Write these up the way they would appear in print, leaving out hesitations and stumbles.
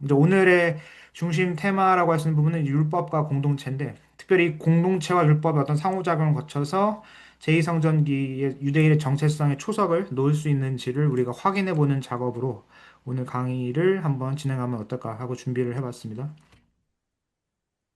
이제 오늘의 중심 테마라고 할 수 있는 부분은 율법과 공동체인데, 특별히 공동체와 율법의 어떤 상호작용을 거쳐서 제2성전기의 유대인의 정체성의 초석을 놓을 수 있는지를 우리가 확인해 보는 작업으로 오늘 강의를 한번 진행하면 어떨까 하고 준비를 해봤습니다.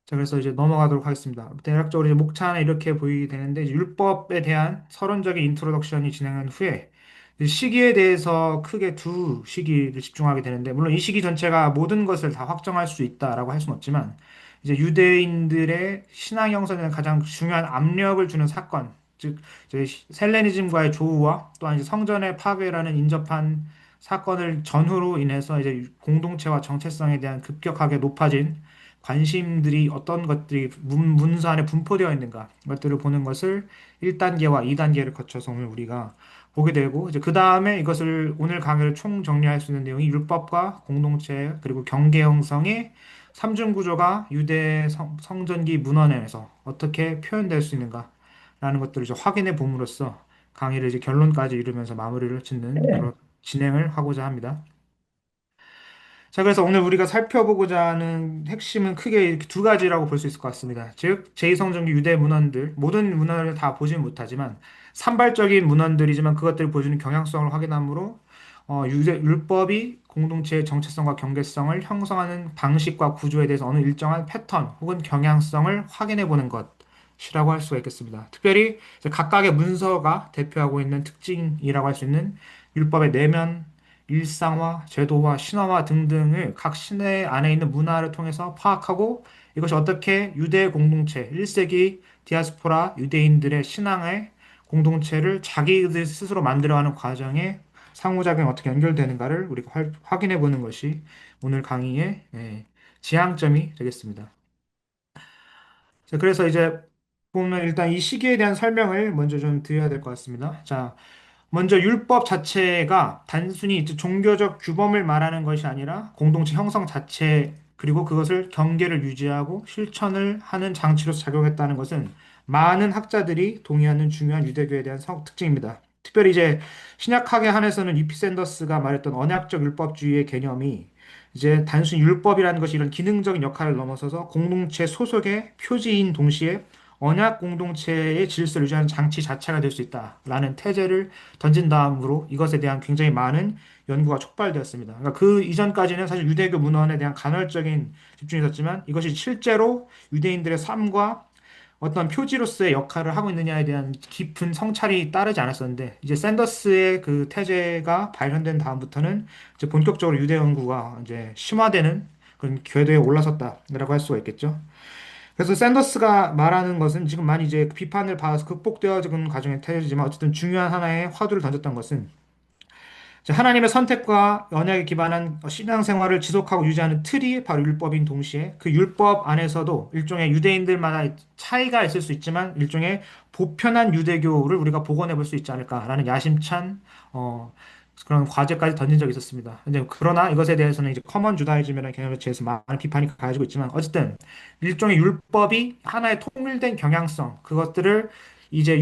자, 그래서 이제 넘어가도록 하겠습니다. 대략적으로 이제 목차는 이렇게 보이게 되는데, 이제 율법에 대한 서론적인 인트로덕션이 진행한 후에 이제 시기에 대해서 크게 두 시기를 집중하게 되는데, 물론 이 시기 전체가 모든 것을 다 확정할 수 있다라고 할 수는 없지만, 이제 유대인들의 신앙 형성에 가장 중요한 압력을 주는 사건, 즉, 이제 헬레니즘과의 조우와 또한 이제 성전의 파괴라는 인접한 사건을 전후로 인해서 이제 공동체와 정체성에 대한 급격하게 높아진 관심들이 어떤 것들이 문서 안에 분포되어 있는가 것들을 보는 것을 1단계와 2단계를 거쳐서 오늘 우리가 보게 되고 이제 그 다음에 이것을 오늘 강의를 총 정리할 수 있는 내용이 율법과 공동체 그리고 경계 형성의 삼중 구조가 유대 성전기 문헌에서 어떻게 표현될 수 있는가라는 것들을 이제 확인해 봄으로써 강의를 이제 결론까지 이루면서 마무리를 짓는 그런 진행을 하고자 합니다. 자, 그래서 오늘 우리가 살펴보고자 하는 핵심은 크게 이렇게 두 가지라고 볼 수 있을 것 같습니다. 즉, 제2성전기 유대 문헌들, 모든 문헌을 다 보지는 못하지만, 산발적인 문헌들이지만 그것들을 보여주는 경향성을 확인하므로, 율법이 공동체의 정체성과 경계성을 형성하는 방식과 구조에 대해서 어느 일정한 패턴 혹은 경향성을 확인해 보는 것이라고 할 수가 있겠습니다. 특별히 이제 각각의 문서가 대표하고 있는 특징이라고 할 수 있는 율법의 내면, 일상화, 제도화, 신화화 등등을 각 시대 안에 있는 문화를 통해서 파악하고 이것이 어떻게 유대 공동체, 1세기 디아스포라 유대인들의 신앙의 공동체를 자기들 스스로 만들어가는 과정에 상호작용이 어떻게 연결되는가를 우리가 확인해 보는 것이 오늘 강의의 지향점이 되겠습니다. 자, 그래서 이제 보면 일단 이 시기에 대한 설명을 먼저 좀 드려야 될 것 같습니다. 자, 먼저 율법 자체가 단순히 이제 종교적 규범을 말하는 것이 아니라 공동체 형성 자체 그리고 그것을 경계를 유지하고 실천을 하는 장치로서 작용했다는 것은 많은 학자들이 동의하는 중요한 유대교에 대한 특징입니다. 특별히 이제 신약학에 한해서는 이피 샌더스가 말했던 언약적 율법주의의 개념이 이제 단순히 율법이라는 것이 이런 기능적인 역할을 넘어서서 공동체 소속의 표지인 동시에 언약 공동체의 질서를 유지하는 장치 자체가 될 수 있다라는 태제를 던진 다음으로 이것에 대한 굉장히 많은 연구가 촉발되었습니다. 그러니까 그 이전까지는 사실 유대교 문헌에 대한 간헐적인 집중이 있었지만 이것이 실제로 유대인들의 삶과 어떤 표지로서의 역할을 하고 있느냐에 대한 깊은 성찰이 따르지 않았었는데 이제 샌더스의 그 태제가 발현된 다음부터는 이제 본격적으로 유대 연구가 이제 심화되는 그런 궤도에 올라섰다라고 할 수가 있겠죠. 그래서 샌더스가 말하는 것은 지금 많이 이제 비판을 받아서 극복되어지는 과정의 태제지만 어쨌든 중요한 하나의 화두를 던졌던 것은 이제 하나님의 선택과 언약에 기반한 신앙생활을 지속하고 유지하는 틀이 바로 율법인 동시에 그 율법 안에서도 일종의 유대인들마다 차이가 있을 수 있지만 일종의 보편한 유대교를 우리가 복원해 볼 수 있지 않을까라는 야심찬 어, 그런 과제까지 던진 적이 있었습니다. 근데 그러나 이것에 대해서는 이제 커먼 주다이즘이라는 개념에 대해서 많은 비판이 가지고 있지만 어쨌든 일종의 율법이 하나의 통일된 경향성 그것들을 이제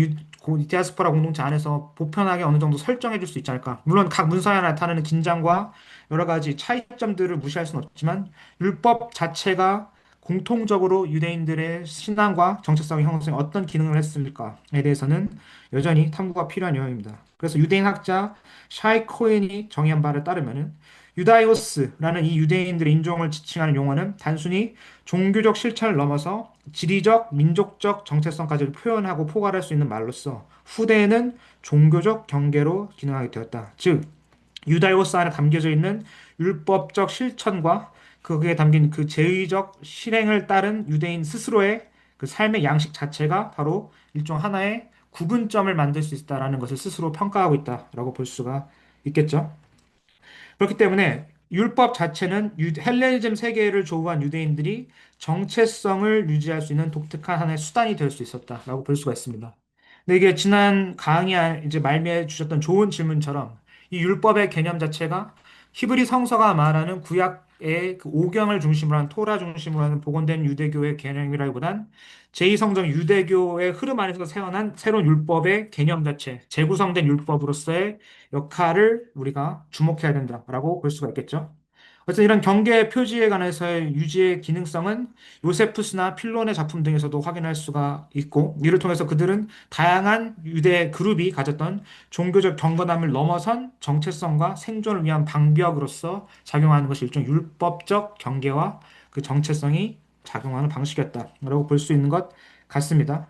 디아스포라 공동체 안에서 보편하게 어느 정도 설정해 줄 수 있지 않을까. 물론 각 문서에 나타나는 긴장과 여러 가지 차이점들을 무시할 수는 없지만 율법 자체가 공통적으로 유대인들의 신앙과 정체성의 형성에 어떤 기능을 했습니까에 대해서는 여전히 탐구가 필요한 내용입니다. 그래서 유대인 학자 샤이 코엔이 정의한 바를 따르면은 유다이오스라는 이 유대인들의 인종을 지칭하는 용어는 단순히 종교적 실천을 넘어서 지리적, 민족적 정체성까지 표현하고 포괄할 수 있는 말로서 후대에는 종교적 경계로 기능하게 되었다. 즉, 유다요스 안에 담겨져 있는 율법적 실천과 거기에 담긴 그 제의적 실행을 따른 유대인 스스로의 그 삶의 양식 자체가 바로 일종 하나의 구분점을 만들 수 있다라는 것을 스스로 평가하고 있다라고 볼 수가 있겠죠. 그렇기 때문에 율법 자체는 헬레니즘 세계를 조우한 유대인들이 정체성을 유지할 수 있는 독특한 하나의 수단이 될 수 있었다라고 볼 수가 있습니다. 근데 이게 지난 강의 이제 말미에 주셨던 좋은 질문처럼 이 율법의 개념 자체가 히브리 성서가 말하는 구약의 그 오경을 중심으로 한 토라 중심으로 하는 복원된 유대교의 개념이라기보단 제2성경 유대교의 흐름 안에서 세워난 새로운 율법의 개념 자체, 재구성된 율법으로서의 역할을 우리가 주목해야 된다라고 볼 수가 있겠죠. 그래서 이런 경계 표지에 관해서의 유지의 기능성은 요세푸스나 필론의 작품 등에서도 확인할 수가 있고, 이를 통해서 그들은 다양한 유대 그룹이 가졌던 종교적 경건함을 넘어선 정체성과 생존을 위한 방벽으로서 작용하는 것이 일종 율법적 경계와 그 정체성이 작용하는 방식이었다라고 볼 수 있는 것 같습니다.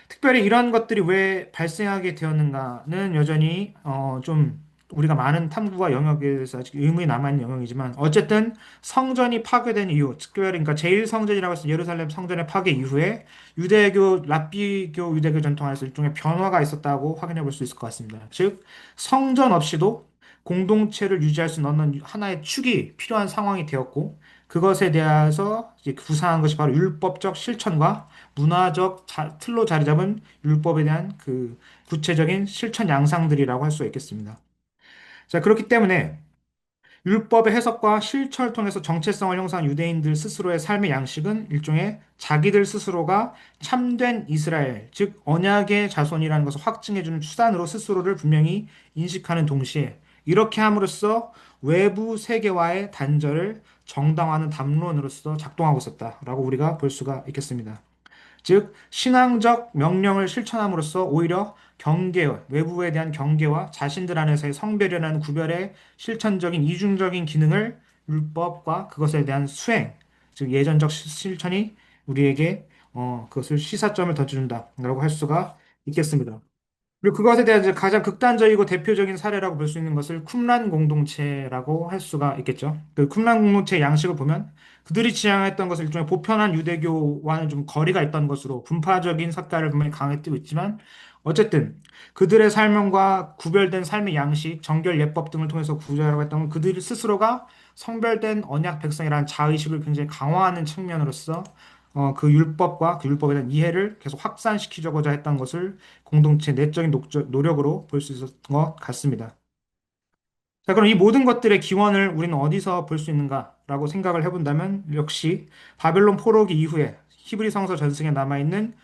특별히 이런 것들이 왜 발생하게 되었는가는 여전히 좀 우리가 많은 탐구와 영역에 대해서 아직 의문이 남아있는 영역이지만 어쨌든 성전이 파괴된 이후, 특별히 그러니까 제1성전이라고 해서 예루살렘 성전의 파괴 이후에 유대교, 랍비교 유대교 전통 안에서 일종의 변화가 있었다고 확인해 볼 수 있을 것 같습니다. 즉 성전 없이도 공동체를 유지할 수 있는 하나의 축이 필요한 상황이 되었고, 그것에 대해서 이제 구상한 것이 바로 율법적 실천과 문화적 틀로 자리 잡은 율법에 대한 그 구체적인 실천 양상들이라고 할 수 있겠습니다. 자, 그렇기 때문에 율법의 해석과 실천을 통해서 정체성을 형성한 유대인들 스스로의 삶의 양식은 일종의 자기들 스스로가 참된 이스라엘, 즉 언약의 자손이라는 것을 확증해주는 수단으로 스스로를 분명히 인식하는 동시에 이렇게 함으로써 외부 세계와의 단절을 정당화하는 담론으로서 작동하고 있었다라고 우리가 볼 수가 있겠습니다. 즉, 신앙적 명령을 실천함으로써 오히려 경계, 외부에 대한 경계와 자신들 안에서의 성별이라는 구별의 실천적인 이중적인 기능을 율법과 그것에 대한 수행, 즉 예전적 실천이 우리에게 그것을 시사점을 던져준다라고 할 수가 있겠습니다. 그리고 그것에 대한 이제 가장 극단적이고 대표적인 사례라고 볼 수 있는 것을 쿰란 공동체라고 할 수가 있겠죠. 그 쿰란 공동체의 양식을 보면 그들이 지향했던 것은 일종의 보편한 유대교와는 좀 거리가 있던 것으로 분파적인 색깔을 분명히 강하게 띠고 있지만 어쨌든 그들의 삶과 구별된 삶의 양식, 정결 예법 등을 통해서 구조하라고 했던 건 그들 스스로가 성별된 언약 백성이라는 자의식을 굉장히 강화하는 측면으로서 그 율법과 그 율법에 대한 이해를 계속 확산시키려고자 했던 것을 공동체 내적인 노력으로 볼 수 있었던 것 같습니다. 자, 그럼 이 모든 것들의 기원을 우리는 어디서 볼 수 있는가라고 생각을 해본다면 역시 바벨론 포로기 이후에 히브리 성서 전승에 남아있는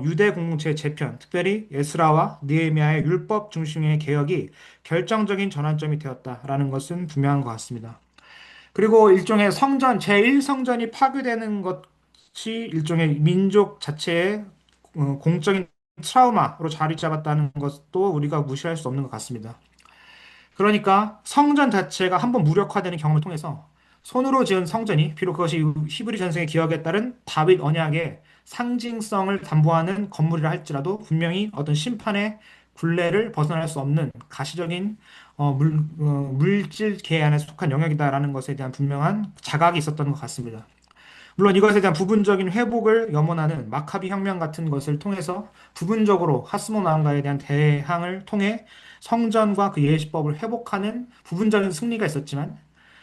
유대 공동체의 재편, 특별히 에스라와 느헤미야의 율법 중심의 개혁이 결정적인 전환점이 되었다라는 것은 분명한 것 같습니다. 그리고 일종의 성전, 제1성전이 파괴되는 것이 일종의 민족 자체의 공적인 트라우마로 자리 잡았다는 것도 우리가 무시할 수 없는 것 같습니다. 그러니까 성전 자체가 한번 무력화되는 경험을 통해서 손으로 지은 성전이 비록 그것이 히브리 전승의 기억에 따른 다윗 언약의 상징성을 담보하는 건물이라 할지라도 분명히 어떤 심판의 굴레를 벗어날 수 없는 가시적인 물질 계안에 속한 영역이다라는 것에 대한 분명한 자각이 있었던 것 같습니다. 물론 이것에 대한 부분적인 회복을 염원하는 마카비 혁명 같은 것을 통해서 부분적으로 하스몬 왕가에 대한 대항을 통해 성전과 그 예시법을 회복하는 부분적인 승리가 있었지만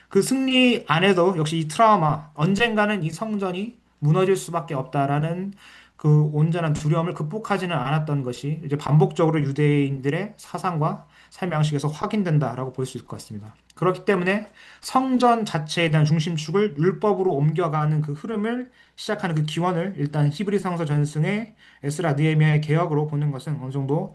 그 승리 안에도 역시 이 트라우마, 언젠가는 이 성전이 무너질 수밖에 없다라는 그 온전한 두려움을 극복하지는 않았던 것이 이제 반복적으로 유대인들의 사상과 삶 양식에서 확인된다라고 볼 수 있을 것 같습니다. 그렇기 때문에 성전 자체에 대한 중심축을 율법으로 옮겨가는 그 흐름을 시작하는 그 기원을 일단 히브리 성서 전승의 에스라 느헤미야의 개혁으로 보는 것은 어느 정도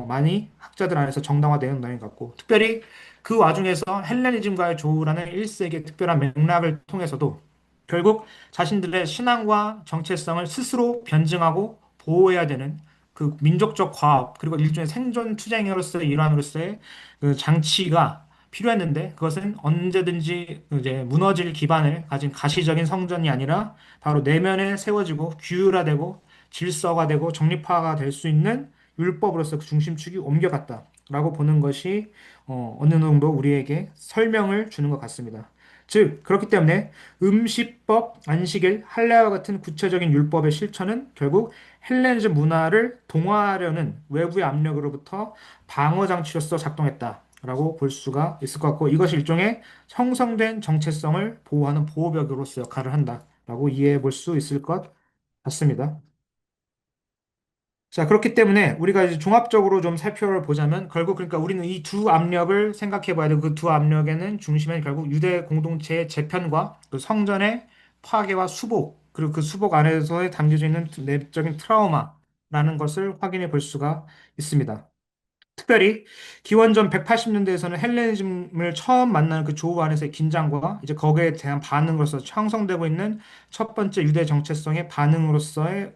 많이 학자들 안에서 정당화되는 내용 같고, 특별히 그 와중에서 헬레니즘과의 조우라는 1세기의 특별한 맥락을 통해서도 결국 자신들의 신앙과 정체성을 스스로 변증하고 보호해야 되는 그 민족적 과업, 그리고 일종의 생존 투쟁으로서의 일환으로서의 그 장치가 필요했는데 그것은 언제든지 이제 무너질 기반을 가진 가시적인 성전이 아니라 바로 내면에 세워지고 규율화되고 질서화되고 정립화가 될 수 있는 율법으로서 그 중심축이 옮겨갔다라고 보는 것이 어느 정도 우리에게 설명을 주는 것 같습니다. 즉, 그렇기 때문에 음식법, 안식일, 할례와 같은 구체적인 율법의 실천은 결국 헬레니즘 문화를 동화하려는 외부의 압력으로부터 방어 장치로서 작동했다라고 볼 수가 있을 것 같고, 이것이 일종의 형성된 정체성을 보호하는 보호벽으로서 역할을 한다라고 이해해 볼 수 있을 것 같습니다. 자, 그렇기 때문에 우리가 이제 종합적으로 좀 살펴보자면 결국 그러니까 우리는 이 두 압력을 생각해 봐야 되고 그 두 압력에는 중심에 결국 유대 공동체의 재편과 그 성전의 파괴와 수복 그리고 그 수복 안에서 담겨져 있는 내적인 트라우마라는 것을 확인해 볼 수가 있습니다. 특별히 기원전 180년대에서는 헬레니즘을 처음 만나는 그 조우 안에서의 긴장과 이제 거기에 대한 반응으로서 형성되고 있는 첫 번째 유대 정체성의 반응으로서의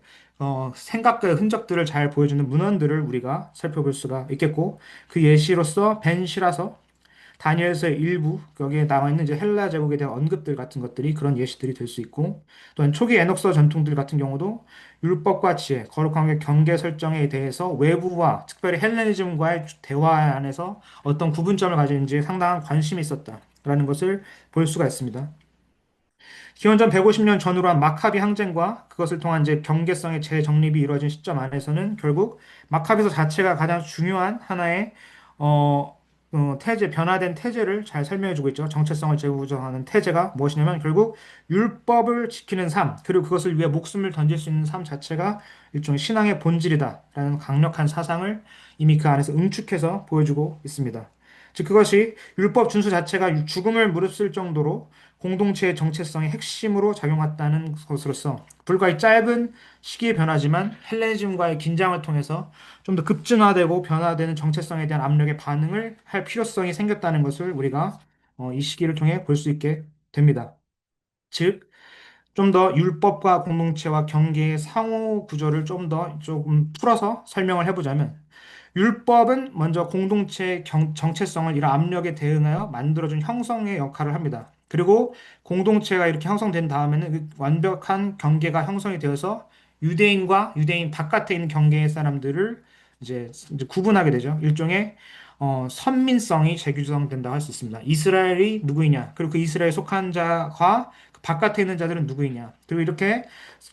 생각과 흔적들을 잘 보여주는 문헌들을 우리가 살펴볼 수가 있겠고 그 예시로서 벤 시라서 다니엘서의 일부 여기에 나와 있는 이제 헬라 제국에 대한 언급들 같은 것들이 그런 예시들이 될 수 있고 또한 초기 에녹서 전통들 같은 경우도 율법과 지혜, 거룩한 게 경계 설정에 대해서 외부와 특별히 헬레니즘과의 대화 안에서 어떤 구분점을 가지는지 상당한 관심이 있었다라는 것을 볼 수가 있습니다. 기원전 150년 전후로 한 마카비 항쟁과 그것을 통한 이제 경계성의 재정립이 이루어진 시점 안에서는 결국 마카비서 자체가 가장 중요한 하나의 어, 태제, 변화된 태제를 잘 설명해주고 있죠. 정체성을 재구조하는 태제가 무엇이냐면 결국 율법을 지키는 삶, 그리고 그것을 위해 목숨을 던질 수 있는 삶 자체가 일종의 신앙의 본질이다라는 강력한 사상을 이미 그 안에서 응축해서 보여주고 있습니다. 즉 그것이 율법 준수 자체가 죽음을 무릅쓸 정도로 공동체의 정체성의 핵심으로 작용했다는 것으로서 불과 이 짧은 시기의 변화지만 헬레니즘과의 긴장을 통해서 좀 더 급진화되고 변화되는 정체성에 대한 압력에 반응을 할 필요성이 생겼다는 것을 우리가 이 시기를 통해 볼 수 있게 됩니다. 즉, 좀 더 율법과 공동체와 경계의 상호 구조를 좀 더 조금 풀어서 설명을 해보자면 율법은 먼저 공동체의 정체성을 이런 압력에 대응하여 만들어준 형성의 역할을 합니다. 그리고 공동체가 이렇게 형성된 다음에는 그 완벽한 경계가 형성이 되어서 유대인과 유대인 바깥에 있는 경계의 사람들을 이제 구분하게 되죠. 일종의 선민성이 재규정된다고 할 수 있습니다. 이스라엘이 누구이냐, 그리고 그 이스라엘에 속한 자와 그 바깥에 있는 자들은 누구이냐, 그리고 이렇게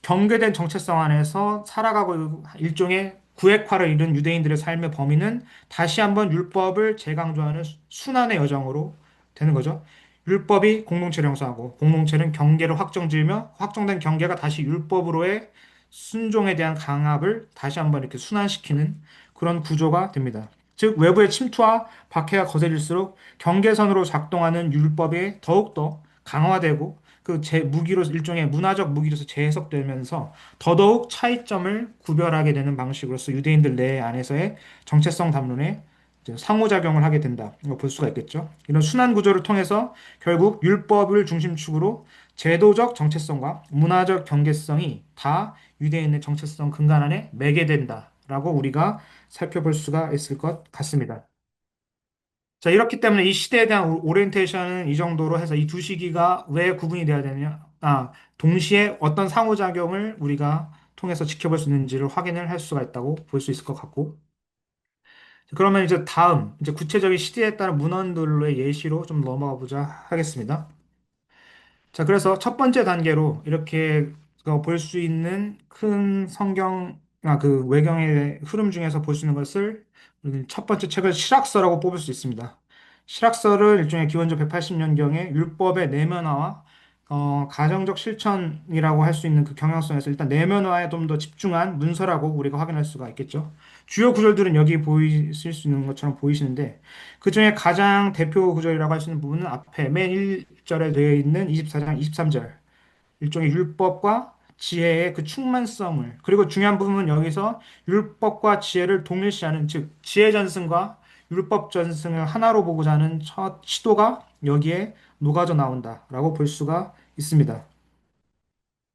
경계된 정체성 안에서 살아가고 있는 일종의 구획화를 이룬 유대인들의 삶의 범위는 다시 한번 율법을 재강조하는 순환의 여정으로 되는 거죠. 율법이 공동체를 형성하고 공동체는 경계를 확정지으며 확정된 경계가 다시 율법으로의 순종에 대한 강압을 다시 한번 이렇게 순환시키는 그런 구조가 됩니다. 즉 외부의 침투와 박해가 거세질수록 경계선으로 작동하는 율법이 더욱더 강화되고 그 무기로 일종의 문화적 무기로서 재해석되면서 더더욱 차이점을 구별하게 되는 방식으로서 유대인들 내 안에서의 정체성 담론에 이제 상호작용을 하게 된다. 이거 볼 수가 있겠죠. 이런 순환 구조를 통해서 결국 율법을 중심축으로 제도적 정체성과 문화적 경계성이 다 유대인의 정체성 근간 안에 매개된다라고 우리가 살펴볼 수가 있을 것 같습니다. 자, 이렇기 때문에 이 시대에 대한 오리엔테이션은 이 정도로 해서 이 두 시기가 왜 구분이 되어야 되느냐? 동시에 어떤 상호작용을 우리가 통해서 지켜볼 수 있는지를 확인을 할 수가 있다고 볼 수 있을 것 같고. 그러면 이제 다음, 이제 구체적인 시대에 따른 문헌들로의 예시로 좀 넘어가 보자 하겠습니다. 자, 그래서 첫 번째 단계로 이렇게 볼 수 있는 큰 성경, 그 외경의 흐름 중에서 볼 수 있는 것을 우리는 첫 번째 책을 실학서라고 뽑을 수 있습니다. 실학서를 일종의 기원전 180년경의 율법의 내면화와 가정적 실천이라고 할 수 있는 그 경향성에서 일단 내면화에 좀 더 집중한 문서라고 우리가 확인할 수가 있겠죠. 주요 구절들은 여기 보이실 수 있는 것처럼 보이시는데 그 중에 가장 대표 구절이라고 할 수 있는 부분은 앞에 맨 1절에 되어 있는 24장 23절. 일종의 율법과 지혜의 그 충만성을 그리고 중요한 부분은 여기서 율법과 지혜를 동일시하는 즉 지혜 전승과 율법 전승을 하나로 보고자 하는 첫 시도가 여기에 녹아져 나온다라고 볼 수가 있습니다.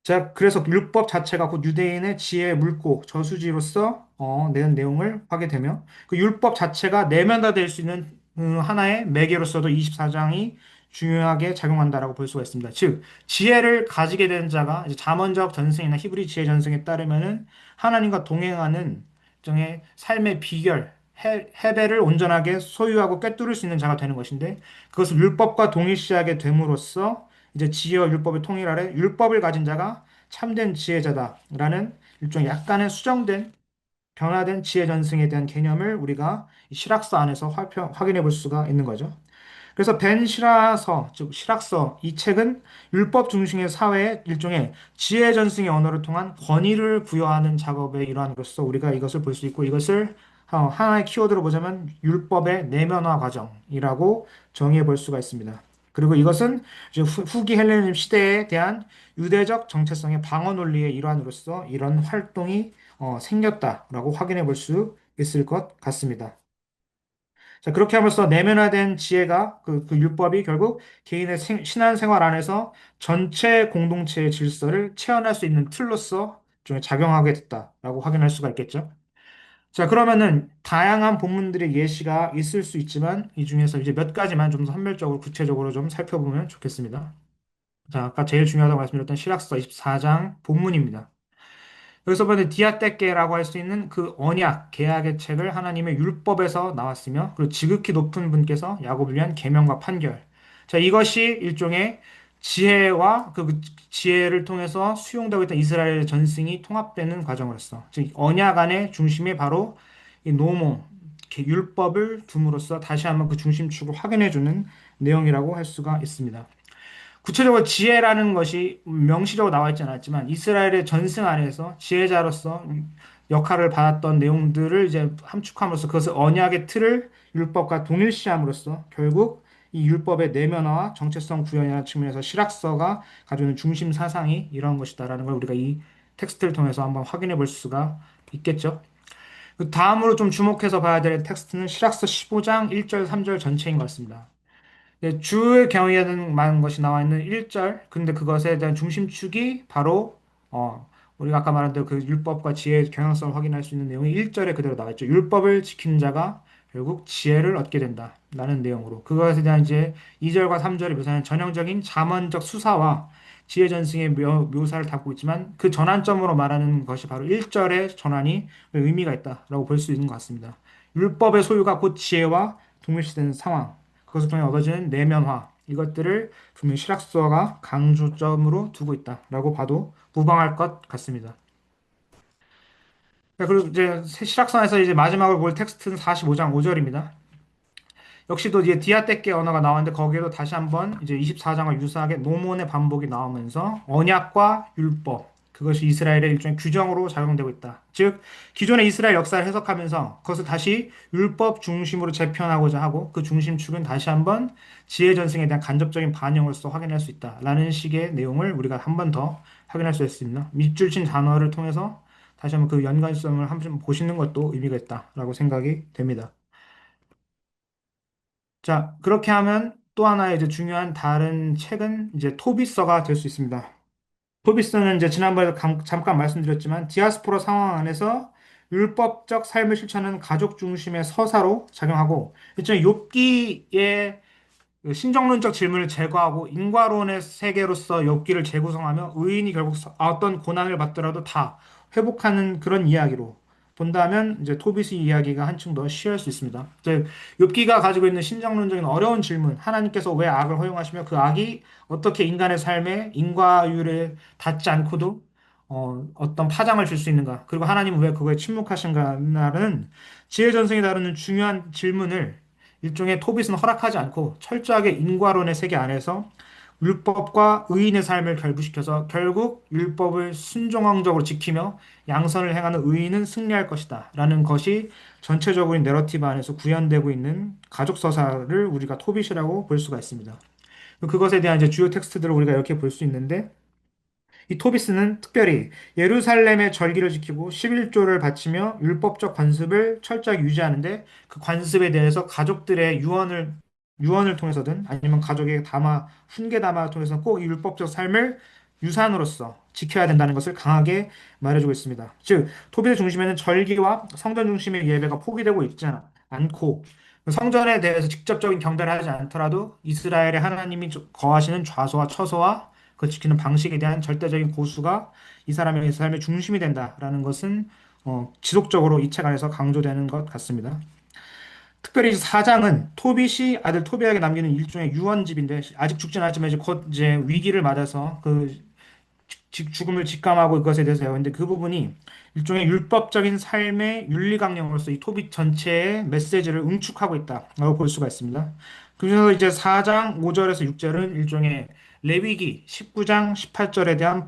자, 그래서 율법 자체가 곧 유대인의 지혜의 물고 저수지로서 낸 내용을 하게 되며 그 율법 자체가 내면화될 수 있는 하나의 매개로서도 24장이 중요하게 작용한다라고 볼 수가 있습니다. 즉, 지혜를 가지게 된 자가 이제 잠언적 전승이나 히브리 지혜 전승에 따르면은 하나님과 동행하는 일종의 삶의 비결, 해배를 온전하게 소유하고 꿰뚫을 수 있는 자가 되는 것인데 그것을 율법과 동일시하게 됨으로써 이제 지혜와 율법의 통일 아래 율법을 가진 자가 참된 지혜자다라는 일종의 약간의 수정된 변화된 지혜 전승에 대한 개념을 우리가 이 실학서 안에서 확인해 볼 수가 있는 거죠. 그래서 벤 시라서, 즉 실학서 이 책은 율법 중심의 사회의 일종의 지혜 전승의 언어를 통한 권위를 부여하는 작업의 일환으로서 우리가 이것을 볼 수 있고 이것을 하나의 키워드로 보자면 율법의 내면화 과정이라고 정의해 볼 수가 있습니다. 그리고 이것은 이제 후기 헬레니즘 시대에 대한 유대적 정체성의 방어 논리의 일환으로서 이런 활동이 생겼다라고 확인해 볼 수 있을 것 같습니다. 자, 그렇게 함으로써 내면화된 지혜가 그 율법이 결국 개인의 신앙생활 안에서 전체 공동체의 질서를 체현할 수 있는 틀로서 좀 작용하게 됐다라고 확인할 수가 있겠죠. 자, 그러면은 다양한 본문들의 예시가 있을 수 있지만 이 중에서 이제 몇 가지만 좀 더 선별적으로 구체적으로 좀 살펴보면 좋겠습니다. 자, 아까 제일 중요하다고 말씀드렸던 시락서 24장 본문입니다. 여기서 보면 디아떼케라고 할 수 있는 그 언약, 계약의 책을 하나님의 율법에서 나왔으며, 그리고 지극히 높은 분께서 야곱을 위한 계명과 판결. 자, 이것이 일종의 지혜와 그 지혜를 통해서 수용되고 있던 이스라엘의 전승이 통합되는 과정으로서, 즉 언약 안의 중심이 바로 이 노모, 이렇게 율법을 둠으로써 다시 한번 그 중심축을 확인해주는 내용이라고 할 수가 있습니다. 구체적으로 지혜라는 것이 명시적으로 나와 있지 않았지만 이스라엘의 전승 안에서 지혜자로서 역할을 받았던 내용들을 이제 함축함으로써 그것을 언약의 틀을 율법과 동일시함으로써 결국 이 율법의 내면화와 정체성 구현이라는 측면에서 실학서가 가지고 있는 중심 사상이 이런 것이다라는 걸 우리가 이 텍스트를 통해서 한번 확인해 볼 수가 있겠죠. 그 다음으로 좀 주목해서 봐야 될 텍스트는 실학서 15장 1절, 3절 전체인 것 같습니다. 네, 주의 경외하는 것이 나와 있는 1절. 근데 그것에 대한 중심축이 바로 우리가 아까 말한 대로 그 율법과 지혜의 경향성을 확인할 수 있는 내용이 1절에 그대로 나와 있죠. 율법을 지키는 자가 결국 지혜를 얻게 된다. 라는 내용으로. 그것에 대한 이제 2절과 3절이 묘사하는 전형적인 잠언적 수사와 지혜 전승의 묘사를 담고 있지만 그 전환점으로 말하는 것이 바로 1절의 전환이 의미가 있다라고 볼 수 있는 것 같습니다. 율법의 소유가 곧 지혜와 동일시되는 상황. 그것을 통해 얻어지는 내면화 이것들을 분명히 실학서가 강조점으로 두고 있다라고 봐도 무방할 것 같습니다. 네, 그리고 이제 실학서에서 이제 마지막으로 볼 텍스트는 45장 5절입니다. 역시도 이제 디아떼케 언어가 나왔는데 거기에도 다시 한번 이제 24장과 유사하게 노몬의 반복이 나오면서 언약과 율법 그것이 이스라엘의 일종의 규정으로 작용되고 있다. 즉 기존의 이스라엘 역사를 해석하면서 그것을 다시 율법 중심으로 재편하고자 하고 그 중심축은 다시 한번 지혜 전승에 대한 간접적인 반영으로서 확인할 수 있다라는 식의 내용을 우리가 한 번 더 확인할 수 있습니다. 밑줄친 단어를 통해서 다시 한번 그 연관성을 한번 보시는 것도 의미가 있다라고 생각이 됩니다. 자, 그렇게 하면 또 하나의 이제 중요한 다른 책은 이제 토비서가 될 수 있습니다. 토비서는 이제 지난번에 잠깐 말씀드렸지만 디아스포라 상황 안에서 율법적 삶을 실천하는 가족 중심의 서사로 작용하고 일종의 욥기의 그 신정론적 질문을 제거하고 인과론의 세계로서 엽기를 재구성하며 의인이 결국 어떤 고난을 받더라도 다 회복하는 그런 이야기로 본다면 이제 토비스 이야기가 한층 더 쉬울 수 있습니다. 이제 욥기가 가지고 있는 신정론적인 어려운 질문, 하나님께서 왜 악을 허용하시며 그 악이 어떻게 인간의 삶에 인과율에 닿지 않고도 어떤 파장을 줄 수 있는가? 그리고 하나님은 왜 그거에 침묵하신가라는 지혜 전승이 다루는 중요한 질문을 일종의 토빗은 허락하지 않고 철저하게 인과론의 세계 안에서 율법과 의인의 삶을 결부시켜서 결국 율법을 순종적으로 지키며 양선을 행하는 의인은 승리할 것이다. 라는 것이 전체적인 내러티브 안에서 구현되고 있는 가족 서사를 우리가 토빗이라고 볼 수가 있습니다. 그것에 대한 이제 주요 텍스트들을 우리가 이렇게 볼 수 있는데 이 토비스는 특별히 예루살렘의 절기를 지키고 11조를 바치며 율법적 관습을 철저하게 유지하는데 그 관습에 대해서 가족들의 유언을 통해서든 아니면 가족의 담화, 훈계 담화를 통해서 꼭 이 율법적 삶을 유산으로서 지켜야 된다는 것을 강하게 말해주고 있습니다. 즉, 토비스 중심에는 절기와 성전 중심의 예배가 포기되고 있지 않고 성전에 대해서 직접적인 경배를 하지 않더라도 이스라엘의 하나님이 거하시는 좌소와 처소와 그 지키는 방식에 대한 절대적인 고수가 이 사람의 삶의 중심이 된다라는 것은 지속적으로 이 책 안에서 강조되는 것 같습니다. 특별히 4장은 토빗이 아들 토비에게 남기는 일종의 유언집인데 아직 죽진 않았지만 이제 곧 이제 위기를 맞아서 그 죽음을 직감하고 그것에 대해서 배우는데 그 부분이 일종의 율법적인 삶의 윤리 강령으로서 이 토빗 전체의 메시지를 응축하고 있다라고 볼 수가 있습니다. 그래서 이제 4장 5절에서 6절은 일종의 레위기 19장 18절에 대한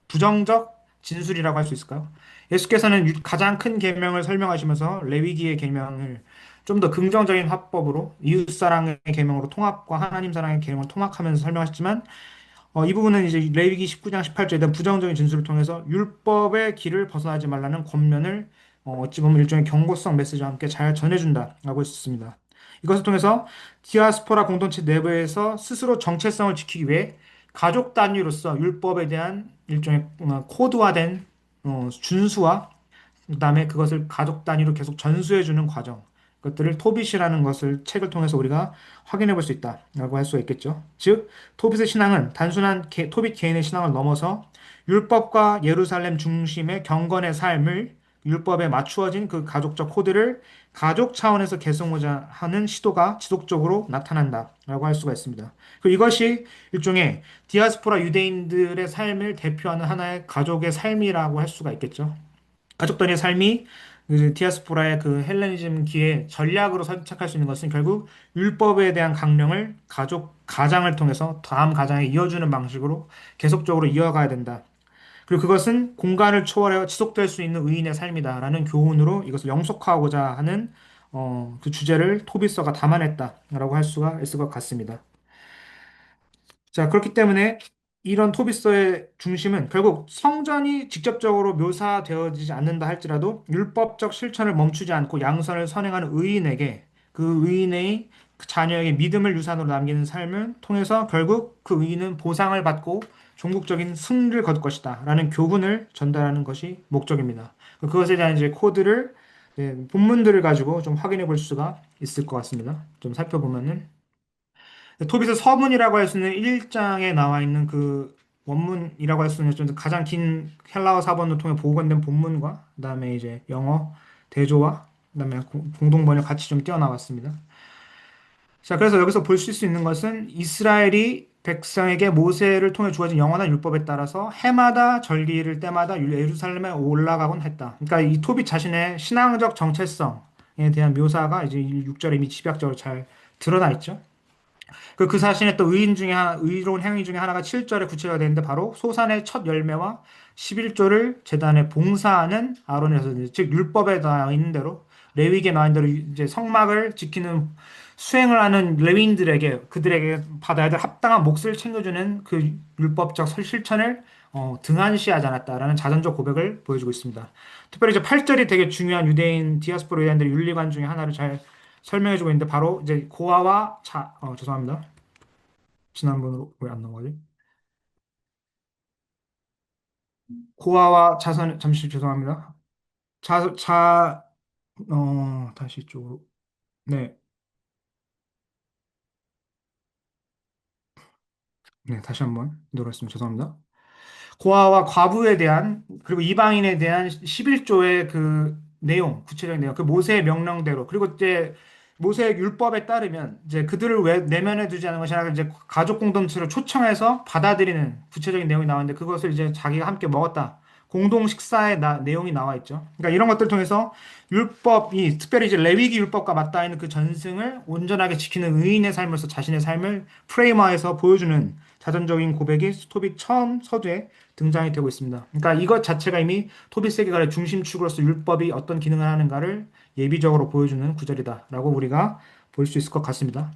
부정적 진술이라고 할 수 있을까요? 예수께서는 가장 큰 계명을 설명하시면서 레위기의 계명을 좀 더 긍정적인 화법으로 이웃사랑의 계명으로 통합과 하나님 사랑의 계명을 통합하면서 설명하셨지만 이 부분은 이제 레위기 19장 18절에 대한 부정적인 진술을 통해서 율법의 길을 벗어나지 말라는 권면을 어찌 보면 일종의 경고성 메시지와 함께 잘 전해준다라고 했습니다. 이것을 통해서 디아스포라 공동체 내부에서 스스로 정체성을 지키기 위해 가족 단위로서 율법에 대한 일종의 코드화된 준수와 그다음에 그것을 가족 단위로 계속 전수해주는 과정, 것들을 토빗이라는 것을 책을 통해서 우리가 확인해 볼 수 있다라고 할 수가 있겠죠. 즉, 토빗의 신앙은 단순한 토빗 개인의 신앙을 넘어서 율법과 예루살렘 중심의 경건의 삶을 율법에 맞추어진 그 가족적 코드를 가족 차원에서 개선하고자 하는 시도가 지속적으로 나타난다라고 할 수가 있습니다. 그리고 이것이 일종의 디아스포라 유대인들의 삶을 대표하는 하나의 가족의 삶이라고 할 수가 있겠죠. 가족단의 삶이 그 디아스포라의 그 헬레니즘기의 전략으로 선착할 수 있는 것은 결국 율법에 대한 강령을 가장을 통해서 다음 가장에 이어주는 방식으로 계속적으로 이어가야 된다. 그리고 그것은 공간을 초월해 지속될 수 있는 의인의 삶이다라는 교훈으로 이것을 영속화하고자 하는 그 주제를 토비서가 담아냈다라고 할 수가 있을 것 같습니다. 자, 그렇기 때문에 이런 토비스의 중심은 결국 성전이 직접적으로 묘사되어지지 않는다 할지라도 율법적 실천을 멈추지 않고 양선을 선행하는 의인에게 그 의인의 그 자녀에게 믿음을 유산으로 남기는 삶을 통해서 결국 그 의인은 보상을 받고 종국적인 승리를 거둘 것이다 라는 교훈을 전달하는 것이 목적입니다. 그것에 대한 이제 코드를 본문들을 가지고 좀 확인해 볼 수가 있을 것 같습니다. 좀 살펴보면은 토빗의 서문이라고 할 수 있는 1장에 나와 있는 그 원문이라고 할 수 있는 좀 가장 긴 헬라어 사본을 통해 보건된 본문과 그다음에 이제 영어 대조와 그다음에 공동 번역 같이 좀 띄어나왔습니다. 자, 그래서 여기서 볼 수 있는 것은 이스라엘이 백성에게 모세를 통해 주어진 영원한 율법에 따라서 해마다 절기를 때마다 예루살렘에 올라가곤 했다. 그러니까 이 토빗 자신의 신앙적 정체성에 대한 묘사가 이제 6절에 이미 집약적으로 잘 드러나 있죠. 그 자신의 또 의로운 행위 중에 하나가 7절에 구체가 되는데 바로 소산의 첫 열매와 11조를 제단에 봉사하는 아론에서 즉 율법에 나와 있는 대로 레위기에 나와 있는 대로 이제 성막을 지키는 수행을 하는 레위인들에게 그들에게 받아야 될 합당한 몫을 챙겨주는 그 율법적 실천을 등한시하지 않았다라는 자전적 고백을 보여주고 있습니다. 특별히 이제 8절이 되게 중요한 유대인 디아스포라 유대인들의 윤리관 중에 하나를 잘 설명해주고 있는데 바로 이제 고아와 죄송합니다. 지난번으로 왜 안 넘어가지? 고아와 자선 잠시 죄송합니다. 자, 자, 다시 이쪽으로. 네, 네, 다시 한번 들었습니다. 죄송합니다. 고아와 과부에 대한 그리고 이방인에 대한 11조의 그 내용, 구체적인 내용, 그 모세의 명령대로 그리고 이제 모세의 율법에 따르면 이제 그들을 왜 내면에 두지 않은 것이 아니라 이제 가족 공동체를 초청해서 받아들이는 구체적인 내용이 나왔는데 그것을 이제 자기가 함께 먹었다. 공동 식사의 내용이 나와 있죠. 그러니까 이런 것들을 통해서 율법이 특별히 이제 레위기 율법과 맞닿아 있는 그 전승을 온전하게 지키는 의인의 삶으로서 자신의 삶을 프레임화해서 보여주는 자전적인 고백이 토빗 처음 서두에 등장이 되고 있습니다. 그러니까 이것 자체가 이미 토빗 세계관의 중심축으로서 율법이 어떤 기능을 하는가를 예비적으로 보여주는 구절이다라고 우리가 볼 수 있을 것 같습니다.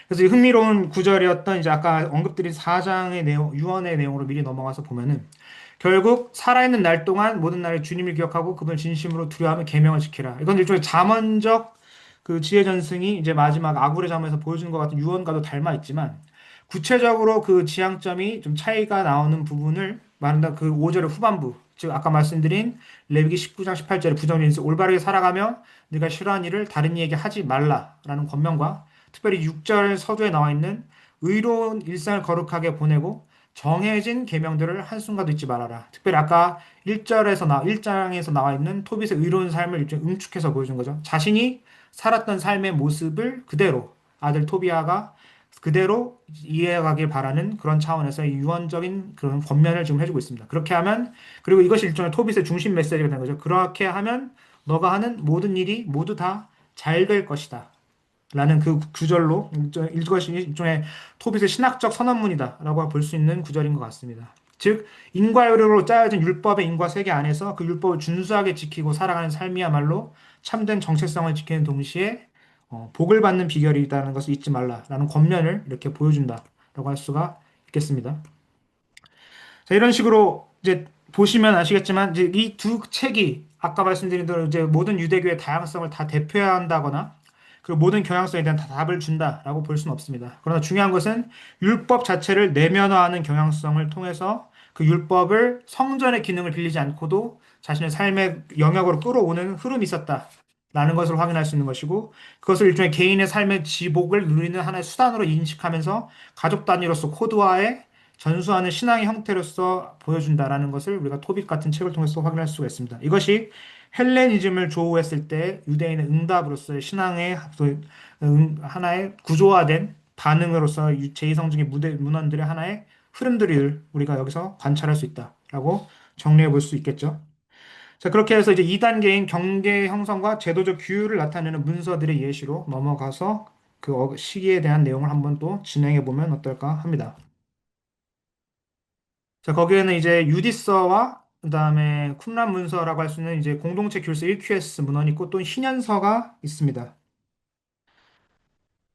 그래서 이 흥미로운 구절이었던 이제 아까 언급드린 4장의 내용, 유언의 내용으로 미리 넘어가서 보면은 결국 살아있는 날 동안 모든 날에 주님을 기억하고 그분을 진심으로 두려워하며 계명을 지키라. 이건 일종의 잠언적 그 지혜 전승이 이제 마지막 아굴의 잠에서 보여주는 것 같은 유언과도 닮아 있지만 구체적으로 그 지향점이 좀 차이가 나오는 부분을 말한다 그 5절의 후반부 즉 아까 말씀드린 레위기 19장 18절의 부정인스 올바르게 살아가며 네가 싫어하는 일을 다른 이에게 하지 말라라는 권면과 특별히 6절 서두에 나와 있는 의로운 일상을 거룩하게 보내고 정해진 계명들을 한순간도 잊지 말아라. 특별히 아까 1장에서 나와 있는 토빗의 의로운 삶을 일종 응축해서 보여준 거죠. 자신이 살았던 삶의 모습을 그대로 아들 토비아가 그대로 이해가길 바라는 그런 차원에서 유언적인 그런 권면을 지금 해주고 있습니다. 그렇게 하면 그리고 이것이 일종의 토빗의 중심 메시지가 되는 거죠. 그렇게 하면 너가 하는 모든 일이 모두 다 잘 될 것이다. 라는 그 구절로 이것이 일종의 토빗의 신학적 선언문이다라고 볼 수 있는 구절인 것 같습니다. 즉 인과율로 짜여진 율법의 인과 세계 안에서 그 율법을 준수하게 지키고 살아가는 삶이야말로 참된 정체성을 지키는 동시에 복을 받는 비결이 있다는 것을 잊지 말라라는 권면을 이렇게 보여준다라고 할 수가 있겠습니다. 자, 이런 식으로 이제 보시면 아시겠지만 이제 이 두 책이 아까 말씀드린 대로 이제 모든 유대교의 다양성을 다 대표한다거나 그리고 모든 경향성에 대한 다 답을 준다라고 볼 수는 없습니다. 그러나 중요한 것은 율법 자체를 내면화하는 경향성을 통해서 그 율법을 성전의 기능을 빌리지 않고도 자신의 삶의 영역으로 끌어오는 흐름이 있었다라는 것을 확인할 수 있는 것이고 그것을 일종의 개인의 삶의 지복을 누리는 하나의 수단으로 인식하면서 가족 단위로서 코드화해 전수하는 신앙의 형태로서 보여준다라는 것을 우리가 토빗 같은 책을 통해서 확인할 수가 있습니다. 이것이 헬레니즘을 조우했을 때 유대인의 응답으로서의 신앙의 하나의 구조화된 반응으로서 제2성적인 문헌들의 하나의 흐름들을 우리가 여기서 관찰할 수 있다라고 정리해 볼 수 있겠죠. 자, 그렇게 해서 이제 2단계인 경계 형성과 제도적 규율을 나타내는 문서들의 예시로 넘어가서 그 시기에 대한 내용을 한번 또 진행해 보면 어떨까 합니다. 자, 거기에는 이제 유디서와 그다음에 쿰란 문서라고 할 수 있는 이제 공동체 교수 1QS 문헌이 있고 또 신현서가 있습니다.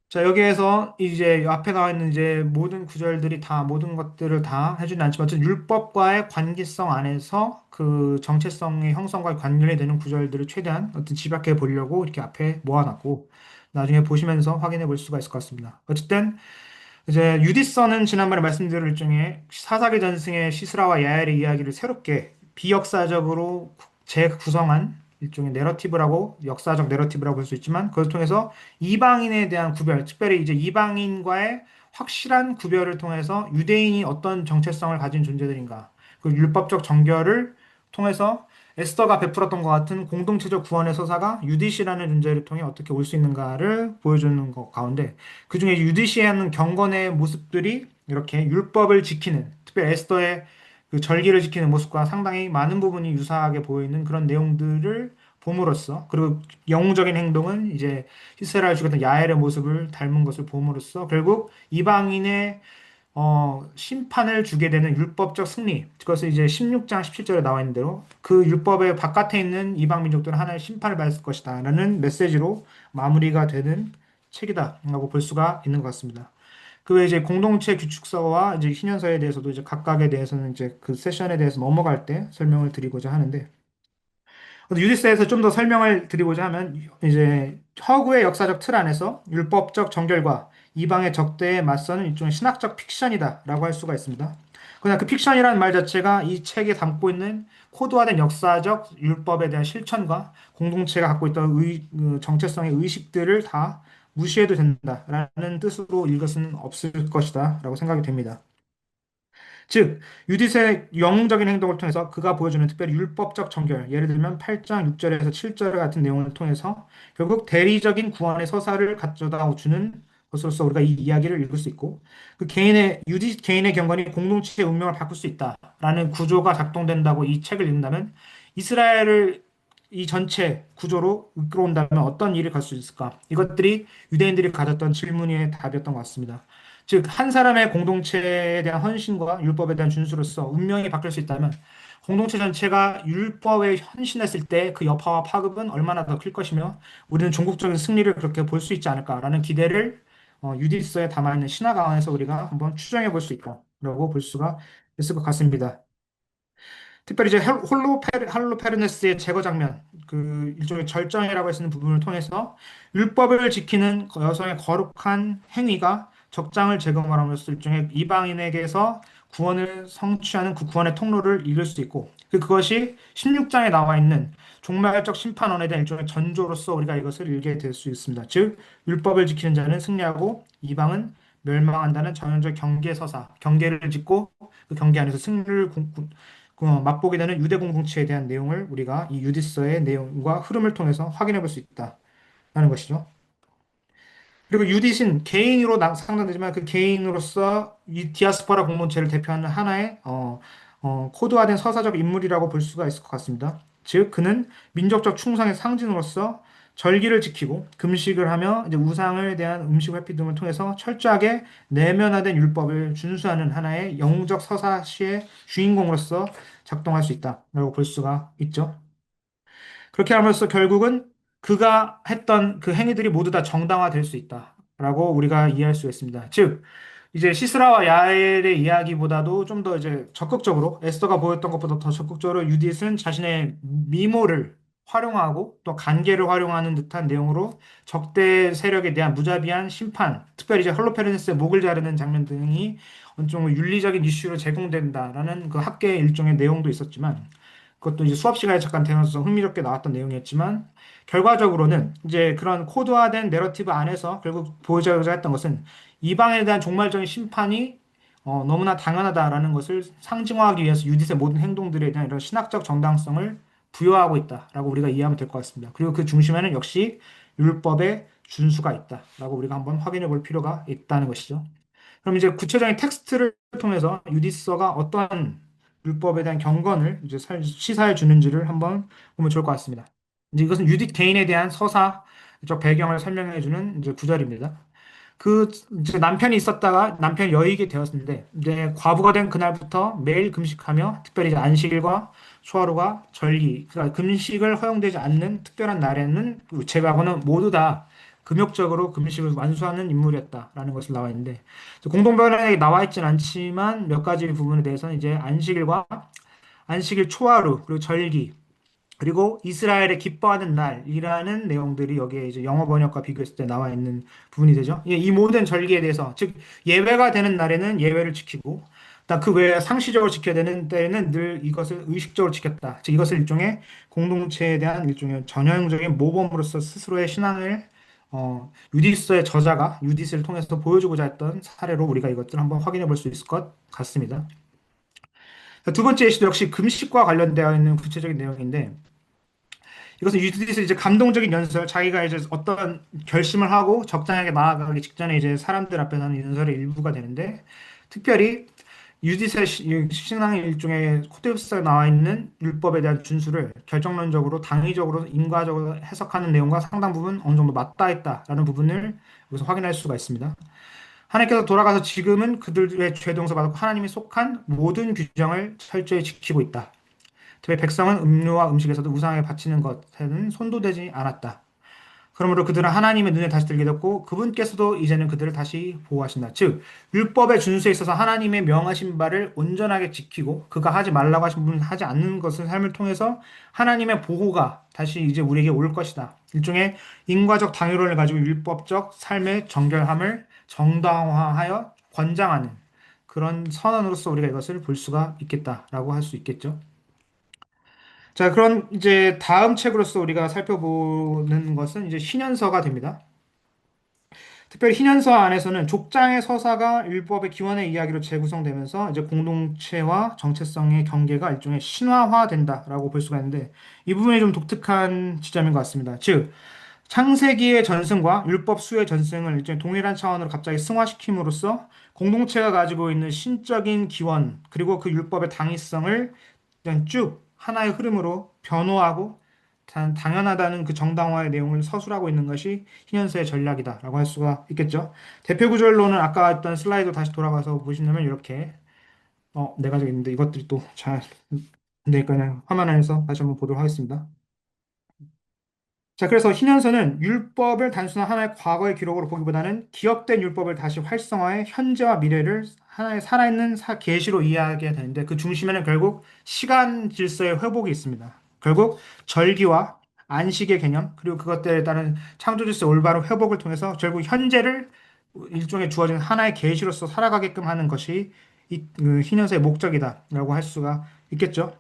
자, 여기에서 이제 앞에 나와 있는 이제 모든 구절들이 다 모든 것들을 다 해주진 않지만 어쨌든 율법과의 관계성 안에서 그 정체성의 형성과 관련이 되는 구절들을 최대한 어떤 집약해 보려고 이렇게 앞에 모아놨고 나중에 보시면서 확인해 볼 수가 있을 것 같습니다. 어쨌든 이제 유디서는 지난번에 말씀드린 일종의 사사기 전승의 시스라와 야엘의 이야기를 새롭게 비역사적으로 재구성한 일종의 내러티브라고 역사적 내러티브라고 볼 수 있지만 그것을 통해서 이방인에 대한 구별, 특별히 이제 이방인과의 확실한 구별을 통해서 유대인이 어떤 정체성을 가진 존재들인가, 그 율법적 정결을 통해서 에스더가 베풀었던 것 같은 공동체적 구원의 서사가 유디시라는 존재를 통해 어떻게 올 수 있는가를 보여주는 것 가운데 그중에 유디시하는 경건의 모습들이 이렇게 율법을 지키는 특히 에스더의 그 절기를 지키는 모습과 상당히 많은 부분이 유사하게 보이는 그런 내용들을 봄으로써 그리고 영웅적인 행동은 이제 히스라엘 죽였던 야엘의 모습을 닮은 것을 봄으로써 결국 이방인의 심판을 주게 되는 율법적 승리. 그것을 이제 16장 17절에 나와 있는 대로 그 율법의 바깥에 있는 이방 민족들은 하나의 심판을 받을 것이다. 라는 메시지로 마무리가 되는 책이다라고 볼 수가 있는 것 같습니다. 그 외에 이제 공동체 규칙서와 이제 희년서에 대해서도 이제 각각에 대해서는 이제 그 세션에 대해서 넘어갈 때 설명을 드리고자 하는데 유디스에서 좀 더 설명을 드리고자 하면 이제 허구의 역사적 틀 안에서 율법적 정결과 이방의 적대에 맞서는 일종의 신학적 픽션이다라고 할 수가 있습니다. 그러나 그 픽션이라는 말 자체가 이 책에 담고 있는 코드화된 역사적 율법에 대한 실천과 공동체가 갖고 있던 그 정체성의 의식들을 다 무시해도 된다라는 뜻으로 읽을 수는 없을 것이다라고 생각이 됩니다. 즉, 유디스의 영웅적인 행동을 통해서 그가 보여주는 특별히 율법적 정결, 예를 들면 8장 6절에서 7절 같은 내용을 통해서 결국 대리적인 구원의 서사를 가져다 주는 것으로서 우리가 이 이야기를 읽을 수 있고 그 개인의 경건이 공동체의 운명을 바꿀 수 있다라는 구조가 작동된다고 이 책을 읽는다면 이스라엘을 이 전체 구조로 이끌어온다면 어떤 일이 갈 수 있을까? 이것들이 유대인들이 가졌던 질문의 답이었던 것 같습니다. 즉, 한 사람의 공동체에 대한 헌신과 율법에 대한 준수로서 운명이 바뀔 수 있다면 공동체 전체가 율법에 헌신했을 때 그 여파와 파급은 얼마나 더 클 것이며 우리는 종국적인 승리를 그렇게 볼 수 있지 않을까라는 기대를 유디스에 담아있는 신학 안에서 우리가 한번 추정해 볼 수 있다라고 볼 수가 있을 것 같습니다. 특별히 이제 할로페르네스의 제거 장면, 그 일종의 절정이라고 할 수 있는 부분을 통해서 율법을 지키는 여성의 거룩한 행위가 적장을 제거함으로써 일종의 이방인에게서 구원을 성취하는 그 구원의 통로를 이룰 수 있고, 그것이 16장에 나와 있는 종말적 심판원에 대한 일종의 전조로서 우리가 이것을 읽게 될 수 있습니다. 즉, 율법을 지키는 자는 승리하고 이방은 멸망한다는 전형적 경계서사, 경계를 짓고 그 경계 안에서 승리를 맛보게 되는 유대 공동체에 대한 내용을 우리가 이 유디서의 내용과 흐름을 통해서 확인해 볼 수 있다라는 것이죠. 그리고 유디신 개인으로 상당되지만 그 개인으로서 이 디아스포라 공동체를 대표하는 하나의 코드화된 서사적 인물이라고 볼 수가 있을 것 같습니다. 즉 그는 민족적 충성의 상징으로서 절기를 지키고 금식을 하며 이제 우상을 대한 음식 회피 등을 통해서 철저하게 내면화된 율법을 준수하는 하나의 영웅적 서사시의 주인공으로서 작동할 수 있다라고 볼 수가 있죠. 그렇게 함으로써 결국은 그가 했던 그 행위들이 모두 다 정당화될 수 있다라고 우리가 이해할 수 있습니다. 즉, 이제 시스라와 야엘의 이야기보다도 좀 더 이제 적극적으로 에스더가 보였던 것보다 더 적극적으로 유디스는 자신의 미모를 활용하고 또 관계를 활용하는 듯한 내용으로 적대 세력에 대한 무자비한 심판, 특별히 이제 헐로페르네스의 목을 자르는 장면 등이 어느 정도 윤리적인 이슈로 제공된다라는 그 학계의 일종의 내용도 있었지만 그것도 이제 수업 시간에 잠깐 대면서 흥미롭게 나왔던 내용이었지만 결과적으로는 이제 그런 코드화된 내러티브 안에서 결국 보여주고자 했던 것은 이방에 대한 종말적인 심판이 너무나 당연하다라는 것을 상징화하기 위해서 유디스의 모든 행동들에 대한 이런 신학적 정당성을 부여하고 있다라고 우리가 이해하면 될 것 같습니다. 그리고 그 중심에는 역시 율법의 준수가 있다라고 우리가 한번 확인해 볼 필요가 있다는 것이죠. 그럼 이제 구체적인 텍스트를 통해서 유디스서가 어떠한 율법에 대한 경건을 이제 시사해 주는지를 한번 보면 좋을 것 같습니다. 이제 이것은 유디 개인에 대한 서사적 배경을 설명해 주는 이제 구절입니다. 그 이제 남편이 있었다가 남편이 여의게 되었는데 이제 과부가 된 그날부터 매일 금식하며 특별히 이제 안식일과 초하루가 절기 그러니까 금식을 허용되지 않는 특별한 날에는 제외하고는 모두 다 금욕적으로 금식을 완수하는 인물이었다라는 것을 나와 있는데 공동변화에 나와 있진 않지만 몇 가지 부분에 대해서는 이제 안식일과 안식일 초하루 그리고 절기 그리고 이스라엘의 기뻐하는 날이라는 내용들이 여기에 이제 영어 번역과 비교했을 때 나와 있는 부분이 되죠. 이 모든 절기에 대해서 즉 예외가 되는 날에는 예외를 지키고 그 외에 상시적으로 지켜야 되는 때에는 늘 이것을 의식적으로 지켰다. 즉 이것을 일종의 공동체에 대한 일종의 전형적인 모범으로서 스스로의 신앙을 유디스의 저자가 유디스를 통해서 보여주고자 했던 사례로 우리가 이것들을 한번 확인해 볼 수 있을 것 같습니다. 두 번째 예시도 역시 금식과 관련되어 있는 구체적인 내용인데 이것은 유디스 이제 감동적인 연설, 자기가 이제 어떤 결심을 하고 적당하게 나아가기 직전에 이제 사람들 앞에 서는 연설의 일부가 되는데, 특별히 유디스의 신앙의 일종의 코데스에 나와 있는 율법에 대한 준수를 결정론적으로, 당위적으로, 인과적으로 해석하는 내용과 상당 부분 어느 정도 맞닿아 있다라는 부분을 여기서 확인할 수가 있습니다. 하나님께서 돌아가서 지금은 그들의 죄 동서받고 하나님이 속한 모든 규정을 철저히 지키고 있다. 특히 백성은 음료와 음식에서도 우상에 바치는 것에는 손도 대지 않았다. 그러므로 그들은 하나님의 눈에 다시 들게 됐고 그분께서도 이제는 그들을 다시 보호하신다. 즉 율법의 준수에 있어서 하나님의 명하신 바를 온전하게 지키고 그가 하지 말라고 하신 부분을 하지 않는 것을 삶을 통해서 하나님의 보호가 다시 이제 우리에게 올 것이다. 일종의 인과적 당위론을 가지고 율법적 삶의 정결함을 정당화하여 권장하는 그런 선언으로서 우리가 이것을 볼 수가 있겠다라고 할 수 있겠죠. 자, 그럼 이제 다음 책으로서 우리가 살펴보는 것은 이제 신현서가 됩니다. 특별히 신현서 안에서는 족장의 서사가 율법의 기원의 이야기로 재구성되면서 이제 공동체와 정체성의 경계가 일종의 신화화된다라고 볼 수가 있는데 이 부분이 좀 독특한 지점인 것 같습니다. 즉, 창세기의 전승과 율법 수의 전승을 일종의 동일한 차원으로 갑자기 승화시킴으로써 공동체가 가지고 있는 신적인 기원 그리고 그 율법의 당위성을 그냥 쭉 하나의 흐름으로 변호하고 당연하다는 그 정당화의 내용을 서술하고 있는 것이 희년서의 전략이다라고 할 수가 있겠죠. 대표 구절로는 아까 했던 슬라이드 다시 돌아가서 보시면 이렇게 네 가지가 있는데 이것들이 또 잘 되니까 그냥 화면 안에서 다시 한번 보도록 하겠습니다. 자, 그래서 희년서는 율법을 단순한 하나의 과거의 기록으로 보기보다는 기억된 율법을 다시 활성화해 현재와 미래를 하나의 살아있는 계시로 이해하게 되는데 그 중심에는 결국 시간 질서의 회복이 있습니다. 결국 절기와 안식의 개념 그리고 그것들에 따른 창조 질서의 올바른 회복을 통해서 결국 현재를 일종의 주어진 하나의 계시로서 살아가게끔 하는 것이 그 희년서의 목적이다라고 할 수가 있겠죠.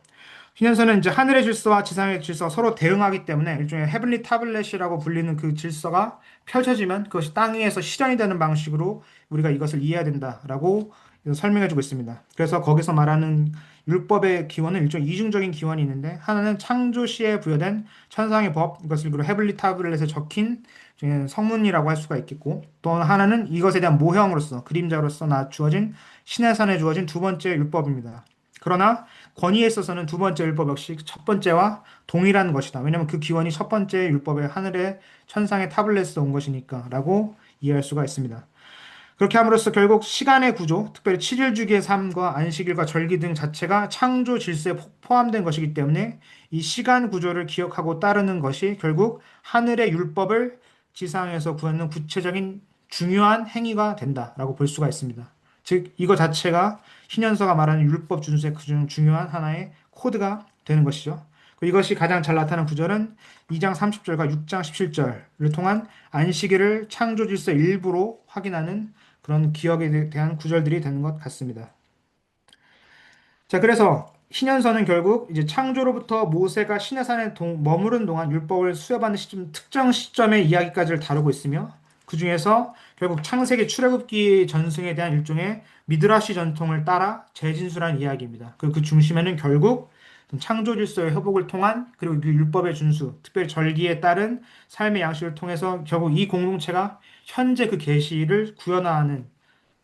신현서는 이제 하늘의 질서와 지상의 질서가 서로 대응하기 때문에 일종의 헤블리 타블렛이라고 불리는 그 질서가 펼쳐지면 그것이 땅 위에서 실현이 되는 방식으로 우리가 이것을 이해해야 된다라고 설명해주고 있습니다. 그래서 거기서 말하는 율법의 기원은 일종의 이중적인 기원이 있는데 하나는 창조 시에 부여된 천상의 법 이것을 그리고 헤블리 타블렛에 적힌 성문이라고 할 수가 있겠고 또 하나는 이것에 대한 모형으로서 그림자로서 주어진 신의 산에 주어진 두 번째 율법입니다. 그러나 권위에 있어서는 두 번째 율법 역시 첫 번째와 동일한 것이다. 왜냐하면 그 기원이 첫 번째 율법의 하늘의 천상의 타블렛에서 온 것이니까라고 이해할 수가 있습니다. 그렇게 함으로써 결국 시간의 구조, 특별히 7일 주기의 삶과 안식일과 절기 등 자체가 창조 질서에 포함된 것이기 때문에 이 시간 구조를 기억하고 따르는 것이 결국 하늘의 율법을 지상에서 구하는 구체적인 중요한 행위가 된다라고 볼 수가 있습니다. 즉 이거 자체가 신현서가 말하는 율법 준수의 그중 중요한 하나의 코드가 되는 것이죠. 이것이 가장 잘 나타나는 구절은 2장 30절과 6장 17절을 통한 안식일을 창조 질서 일부로 확인하는 그런 기억에 대한 구절들이 되는 것 같습니다. 자, 그래서 신현서는 결국 이제 창조로부터 모세가 시내산에 머무른 동안 율법을 수여받는 시점, 특정 시점의 이야기까지를 다루고 있으며 그 중에서 결국 창세기 출애굽기 전승에 대한 일종의 미드라시 전통을 따라 재진술한 이야기입니다. 그 중심에는 결국 창조 질서의 회복을 통한 그리고 그 율법의 준수, 특별히 절기에 따른 삶의 양식을 통해서 결국 이 공동체가 현재 그 계시를 구현하는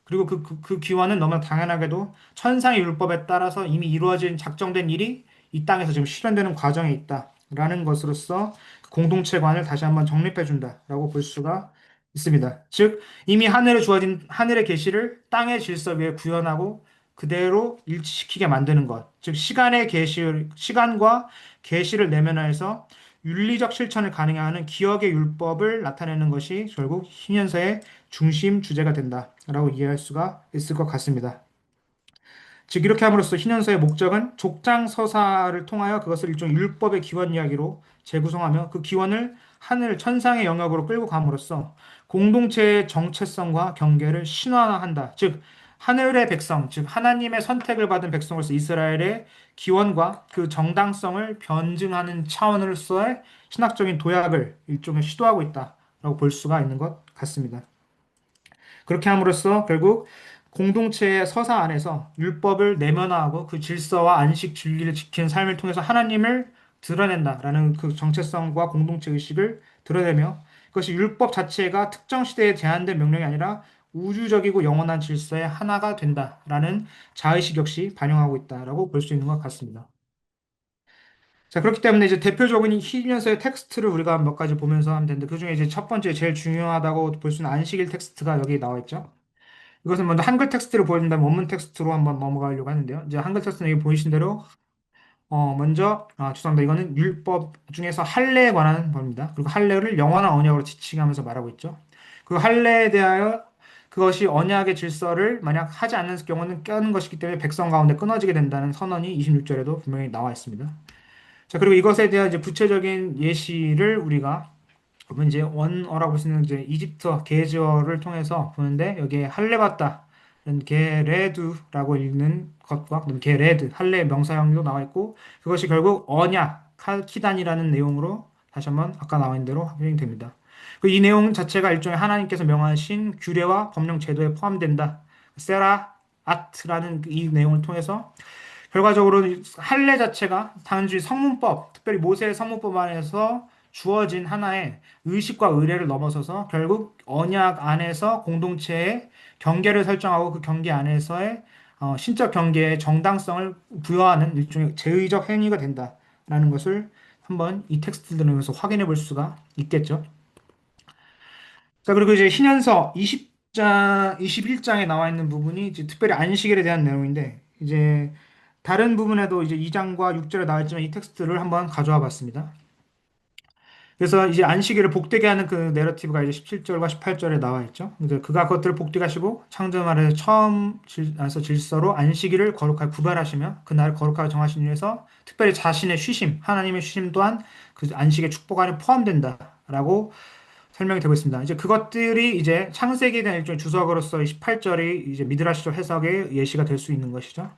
그리고 그 기원은 너무나 당연하게도 천상의 율법에 따라서 이미 이루어진 작정된 일이 이 땅에서 지금 실현되는 과정에 있다라는 것으로서 그 공동체관을 다시 한번 정립해 준다라고 볼 수가 있습니다. 즉 이미 하늘에 주어진 하늘의 계시를 땅의 질서 위에 구현하고 그대로 일치시키게 만드는 것. 즉 시간과 계시를 내면화해서 윤리적 실천을 가능하는 기억의 율법을 나타내는 것이 결국 신현서의 중심 주제가 된다라고 이해할 수가 있을 것 같습니다. 즉 이렇게 함으로써 신현서의 목적은 족장서사를 통하여 그것을 일종의 율법의 기원 이야기로 재구성하며 그 기원을 하늘 천상의 영역으로 끌고 감으로써 공동체의 정체성과 경계를 신화한다. 즉 하늘의 백성, 즉 하나님의 선택을 받은 백성으로서 이스라엘의 기원과 그 정당성을 변증하는 차원으로서의 신학적인 도약을 일종의 시도하고 있다라고 볼 수가 있는 것 같습니다. 그렇게 함으로써 결국 공동체의 서사 안에서 율법을 내면화하고 그 질서와 안식 진리를 지키는 삶을 통해서 하나님을 드러낸다라는 그 정체성과 공동체 의식을 드러내며 그것이 율법 자체가 특정 시대에 제한된 명령이 아니라 우주적이고 영원한 질서의 하나가 된다라는 자의식 역시 반영하고 있다라고 볼 수 있는 것 같습니다. 자, 그렇기 때문에 이제 대표적인 히면서의 텍스트를 우리가 몇 가지 보면서 하면 되는데 그중에 이제 첫 번째 제일 중요하다고 볼 수 있는 안식일 텍스트가 여기 나와 있죠. 이것은 먼저 한글 텍스트를 보여준다면 원문 텍스트로 한번 넘어가려고 하는데요. 이제 한글 텍스트는 여기 보이신 대로 먼저 죄송합니다. 이거는 율법 중에서 할례에 관한 법입니다. 그리고 할례를 영원한 언약으로 지칭하면서 말하고 있죠. 그 할례에 대하여 그것이 언약의 질서를 만약 하지 않는 경우는 깨는 것이기 때문에 백성 가운데 끊어지게 된다는 선언이 26절에도 분명히 나와 있습니다. 자, 그리고 이것에 대한 이제 구체적인 예시를 우리가 그러면 이제 원어라고 볼 수 있는 이제 이집트어 게즈어를 통해서 보는데 여기에 할레바따 게레두라고 읽는 것과 그다음 게레드 할레 명사형도 나와 있고 그것이 결국 언약 키단이라는 내용으로 다시 한번 아까 나와 있는 대로 확인이 됩니다. 이 내용 자체가 일종의 하나님께서 명하신 규례와 법령 제도에 포함된다. 세라 아트라는 이 내용을 통해서 결과적으로 할례 자체가 단지 성문법, 특별히 모세의 성문법 안에서 주어진 하나의 의식과 의례를 넘어서서 결국 언약 안에서 공동체의 경계를 설정하고 그 경계 안에서의 신적 경계의 정당성을 부여하는 일종의 제의적 행위가 된다라는 것을 한번 이 텍스트를 들으면서 확인해 볼 수가 있겠죠. 자, 그리고 이제 신현서 21장에 나와 있는 부분이 이제 특별히 안식일에 대한 내용인데 이제 다른 부분에도 이제 2장과 6절에 나와 있지만 이 텍스트를 한번 가져와 봤습니다. 그래서 이제 안식일을 복되게 하는 그 내러티브가 이제 17절과 18절에 나와 있죠. 이제 그가 그것들을 복되게 하시고 창조말에 처음 안서 질서로 안식일을 거룩하게 구별하시며 그날을 거룩하게 정하신 이유에서 특별히 자신의 쉬심, 하나님의 쉬심 또한 그 안식의 축복 안에 포함된다라고 설명이 되고 있습니다. 이제 그것들이 이제 창세기에 대한 일종의 주석으로서 18절이 이제 미드라시적 해석의 예시가 될 수 있는 것이죠.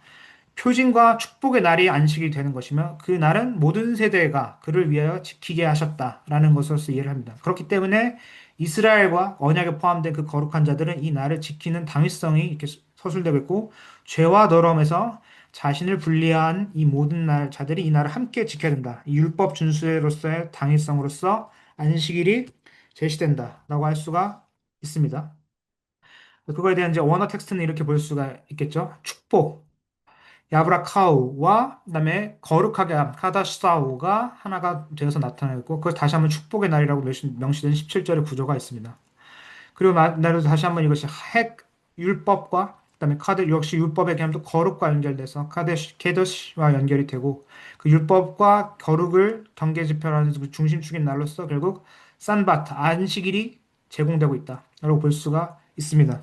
표징과 축복의 날이 안식이 되는 것이며 그 날은 모든 세대가 그를 위하여 지키게 하셨다라는 것으로서 이해를 합니다. 그렇기 때문에 이스라엘과 언약에 포함된 그 거룩한 자들은 이 날을 지키는 당위성이 이렇게 서술되고 있고 죄와 더러움에서 자신을 분리한 이 모든 날 자들이 이 날을 함께 지켜야 된다. 이 율법 준수로서의 당위성으로서 안식일이 제시된다라고 할 수가 있습니다. 그거에 대한 이제 원어 텍스트는 이렇게 볼 수가 있겠죠. 축복, 야브라카우와 그다음에 거룩하게 함, 카다시사우가 하나가 되어서 나타나고 있고 그걸 다시 한번 축복의 날이라고 명시된 17절의 구조가 있습니다. 그리고 나로 다시 한번 이것이 핵 율법과 그다음에 카드 역시 율법의 개념도 거룩과 연결돼서 카데시 케더시와 연결이 되고 그 율법과 거룩을 경계 지표라는 그 중심축인 날로서 결국 산바트 안식일이 제공되고 있다라고 볼 수가 있습니다.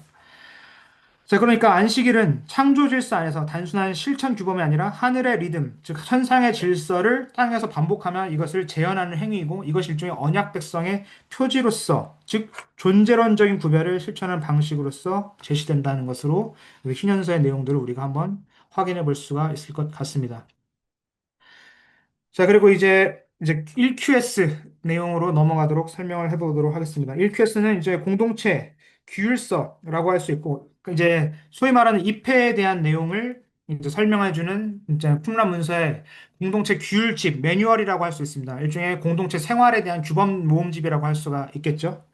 자, 그러니까 안식일은 창조 질서 안에서 단순한 실천 규범이 아니라 하늘의 리듬, 즉 천상의 질서를 땅에서 반복하며 이것을 재현하는 행위이고 이것이 일종의 언약 백성의 표지로서, 즉 존재론적인 구별을 실천하는 방식으로서 제시된다는 것으로 이 신년서의 내용들을 우리가 한번 확인해 볼 수가 있을 것 같습니다. 자, 그리고 이제 1QS 내용으로 넘어가도록 설명을 해보도록 하겠습니다. 1QS는 이제 공동체 규율서라고 할 수 있고, 그 이제 소위 말하는 입회에 대한 내용을 이제 설명해주는 이제 쿰란 문서의 공동체 규율집, 매뉴얼이라고 할 수 있습니다. 일종의 공동체 생활에 대한 규범 모음집이라고 할 수가 있겠죠.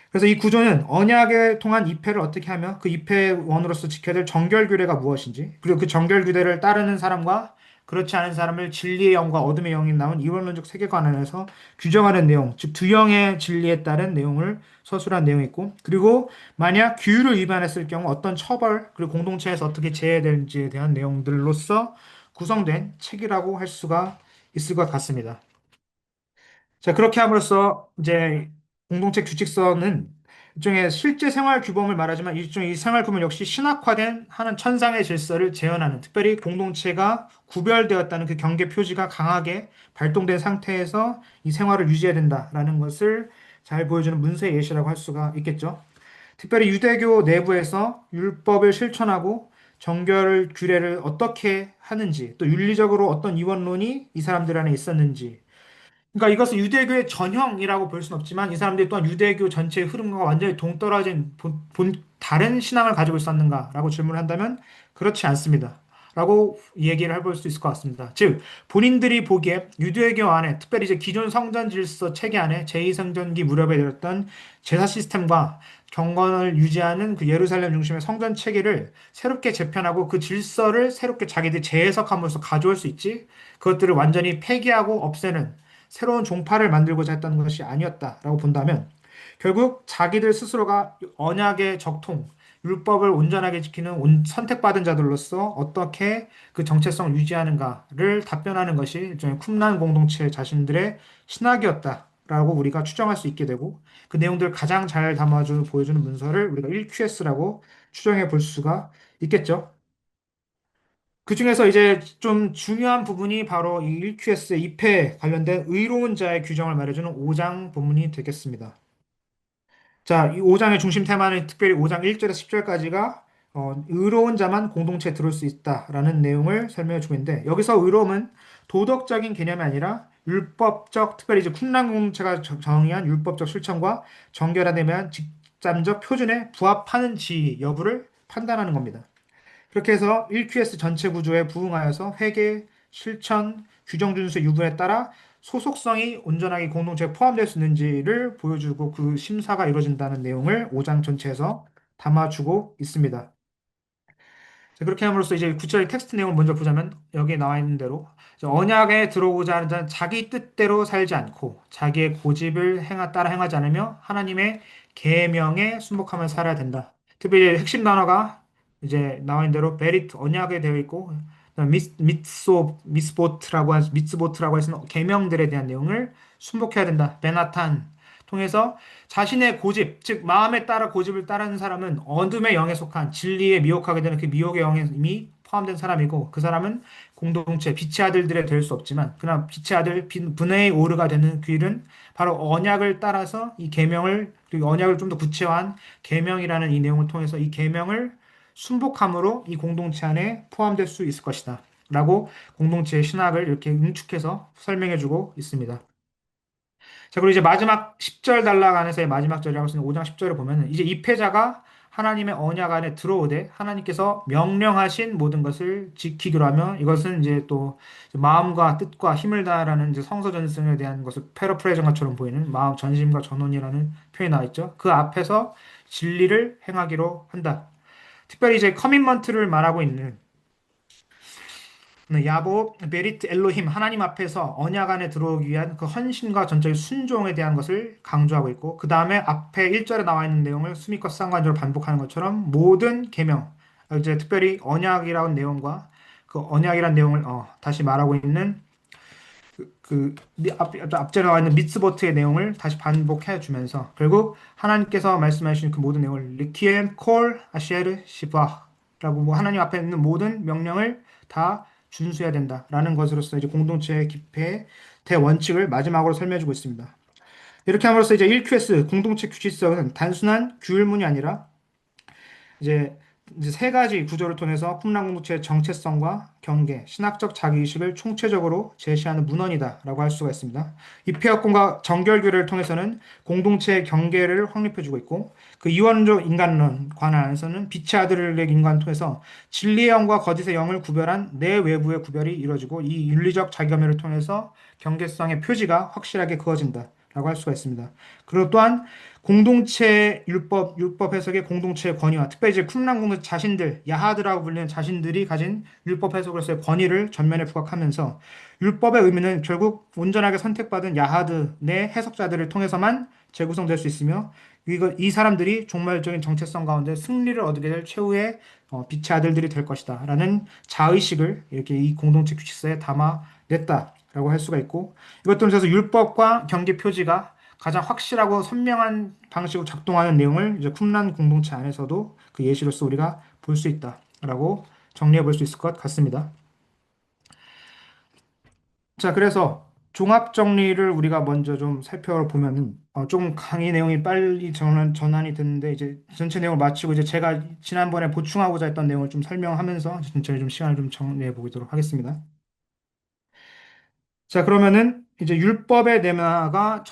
그래서 이 구조는 언약을 통한 입회를 어떻게 하며 그 입회원으로서 지켜야 될 정결규례가 무엇인지, 그리고 그 정결규례를 따르는 사람과 그렇지 않은 사람을 진리의 영과 어둠의 영이 나온 이원론적 세계관 안에서 규정하는 내용, 즉 두 영의 진리에 따른 내용을 서술한 내용이 있고, 그리고 만약 규율을 위반했을 경우 어떤 처벌, 그리고 공동체에서 어떻게 제해되는지에 대한 내용들로서 구성된 책이라고 할 수가 있을 것 같습니다. 자, 그렇게 함으로써 이제 공동체 규칙서는 일종의 실제 생활 규범을 말하지만 일종의 이 생활 규범 역시 신학화된 하는 천상의 질서를 재현하는, 특별히 공동체가 구별되었다는 그 경계 표지가 강하게 발동된 상태에서 이 생활을 유지해야 된다라는 것을 잘 보여주는 문서의 예시라고 할 수가 있겠죠. 특별히 유대교 내부에서 율법을 실천하고 정결 규례를 어떻게 하는지, 또 윤리적으로 어떤 이원론이 이 사람들 안에 있었는지, 그러니까 이것을 유대교의 전형이라고 볼 수는 없지만 이 사람들이 또한 유대교 전체의 흐름과 완전히 동떨어진 다른 신앙을 가지고 있었는가라고 질문을 한다면 그렇지 않습니다. 라고 얘기를 해볼 수 있을 것 같습니다. 즉, 본인들이 보기에 유대교 안에, 특별히 이제 기존 성전 질서 체계 안에 제2성전기 무렵에 들었던 제사 시스템과 경건을 유지하는 그 예루살렘 중심의 성전 체계를 새롭게 재편하고 그 질서를 새롭게 자기들이 재해석함으로써 가져올 수 있지, 그것들을 완전히 폐기하고 없애는 새로운 종파를 만들고자 했던 것이 아니었다라고 본다면 결국 자기들 스스로가 언약의 적통, 율법을 온전하게 지키는 선택받은 자들로서 어떻게 그 정체성을 유지하는가를 답변하는 것이 일종의 쿰란 공동체 자신들의 신학이었다라고 우리가 추정할 수 있게 되고, 그 내용들을 가장 잘 담아주는 보여주는 문서를 우리가 1QS라고 추정해 볼 수가 있겠죠. 그 중에서 이제 좀 중요한 부분이 바로 이 1QS 입회에 관련된 의로운 자의 규정을 말해주는 5장 본문이 되겠습니다. 자, 이 5장의 중심 테마는 특별히 5장 1절에서 10절까지가 의로운 자만 공동체에 들어올 수 있다라는 내용을 설명해 주고 있는데, 여기서 의로움은 도덕적인 개념이 아니라 율법적, 특별히 이제 쿰란 공동체가 정의한 율법적 실천과 정결함에 대한 직접적 표준에 부합하는 지 여부를 판단하는 겁니다. 그렇게 해서 1QS 전체 구조에 부응하여서 회계, 실천, 규정 준수 유무에 따라 소속성이 온전하게 공동체에 포함될 수 있는지를 보여주고 그 심사가 이루어진다는 내용을 5장 전체에서 담아주고 있습니다. 자, 그렇게 함으로써 이제 구체적인 텍스트 내용을 먼저 보자면 여기에 나와 있는 대로 이제 언약에 들어오고자 하는 자는 자기 뜻대로 살지 않고 자기의 고집을 따라 행하지 않으며 하나님의 계명에 순복하며 살아야 된다. 특별히 핵심 단어가 이제 나와 있는 대로 베리트 언약에 되어 있고, 그다음 미스보트라고 해서 계명들에 대한 내용을 순복해야 된다. 베나탄 통해서 자신의 고집, 즉 마음에 따라 고집을 따르는 사람은 어둠의 영에 속한 진리에 미혹하게 되는 그 미혹의 영에 이미 포함된 사람이고, 그 사람은 공동체 빛의 아들들에 될 수 없지만 그러나 빛의 아들 분의 오르가 되는 그 일은 바로 언약을 따라서 이 계명을, 그리고 언약을 좀 더 구체화한 계명이라는 이 내용을 통해서 이 계명을 순복함으로 이 공동체 안에 포함될 수 있을 것이다 라고 공동체의 신학을 이렇게 응축해서 설명해주고 있습니다. 자, 그리고 이제 마지막 10절 단락 안에서의 마지막 절이라고 쓰는 5장 10절을 보면은 이제 이 패자가 하나님의 언약 안에 들어오되 하나님께서 명령하신 모든 것을 지키기로 하며, 이것은 이제 또 마음과 뜻과 힘을 다하라는 이제 성서 전승에 대한 것을 패러프레이즈한 것처럼 보이는 마음 전심과 전원이라는 표현이 나와 있죠. 그 앞에서 진리를 행하기로 한다. 특별히 이제 커밋먼트를 말하고 있는 네, 야곱 베리트 엘로힘 하나님 앞에서 언약 안에 들어오기 위한 그 헌신과 전적인 순종에 대한 것을 강조하고 있고, 그 다음에 앞에 1절에 나와 있는 내용을 수미과 쌍관절로 반복하는 것처럼 모든 계명, 이제 특별히 언약이라는 내용과 그 언약이라는 내용을 다시 말하고 있는 앞전에 나와 있는 미츠보트의 내용을 다시 반복해 주면서 결국 하나님께서 말씀하신 그 모든 내용을 리키엠 콜 아시에르 시바라고 뭐 하나님 앞에 있는 모든 명령을 다 준수해야 된다라는 것으로서 이제 공동체의 기패의 대원칙을 마지막으로 설명해 주고 있습니다. 이렇게 함으로써 이제 1QS 공동체 규칙성은 단순한 규율문이 아니라 이제 이제 세 가지 구조를 통해서 쿰란 공동체의 정체성과 경계, 신학적 자기의식을 총체적으로 제시하는 문헌이다라고 할 수가 있습니다. 입회합권과 정결교례를 통해서는 공동체의 경계를 확립해주고 있고 그 이원적 인간론 관한에서는 빛의 아들의 인간 통해서 진리의 영과 거짓의 영을 구별한 내 외부의 구별이 이루어지고 이 윤리적 자기검열을 통해서 경계성의 표지가 확실하게 그어진다라고 할 수가 있습니다. 그리고 또한 공동체 율법 해석의 공동체의 권위와 특별히 이제 쿰란 공동체 자신들, 야하드라고 불리는 자신들이 가진 율법 해석으로서의 권위를 전면에 부각하면서 율법의 의미는 결국 온전하게 선택받은 야하드 내 해석자들을 통해서만 재구성될 수 있으며 이 사람들이 종말적인 정체성 가운데 승리를 얻게 될 최후의 빛의 아들들이 될 것이다라는 자의식을 이렇게 이 공동체 규칙서에 담아냈다라고 할 수가 있고 이것 통해서 율법과 경계 표지가 가장 확실하고 선명한 방식으로 작동하는 내용을 이제 쿰란 공동체 안에서도 그 예시로서 우리가 볼 수 있다라고 정리해 볼 수 있을 것 같습니다. 자, 그래서 종합 정리를 우리가 먼저 좀 살펴보면은 조금 강의 내용이 빨리 전환이 됐는데 이제 전체 내용을 마치고 이제 제가 지난번에 보충하고자 했던 내용을 좀 설명하면서 전체 좀 시간을 좀 정리해 보도록 하겠습니다. 자, 그러면은 이제 율법의 내마가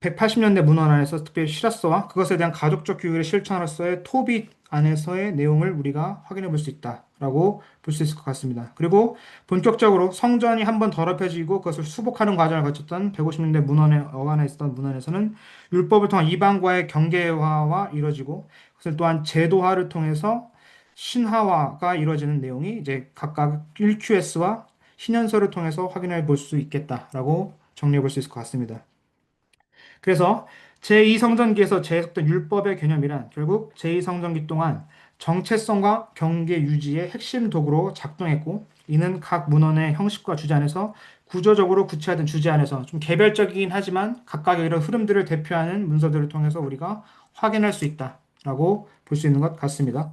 1180년대 문헌 안에서 특별히 실효서와 그것에 대한 가족적 교육의 실천으로서의 토빗 안에서의 내용을 우리가 확인해 볼 수 있다라고 볼 수 있을 것 같습니다. 그리고 본격적으로 성전이 한번 더럽혀지고 그것을 수복하는 과정을 거쳤던 150년대 문헌에 어간에 있었던 문헌에서는 율법을 통한 이방과의 경계화와 이루어지고 그것을 또한 제도화를 통해서 신화화가 이루어지는 내용이 이제 각각 1QS와 신현서를 통해서 확인해 볼 수 있겠다라고 정리해 볼 수 있을 것 같습니다. 그래서 제2성전기에서 제해석된 율법의 개념이란 결국 제2성전기 동안 정체성과 경계 유지의 핵심 도구로 작동했고 이는 각 문헌의 형식과 주제 안에서 구조적으로 구체화된 주제 안에서 좀 개별적이긴 하지만 각각의 이런 흐름들을 대표하는 문서들을 통해서 우리가 확인할 수 있다라고 볼 수 있는 것 같습니다.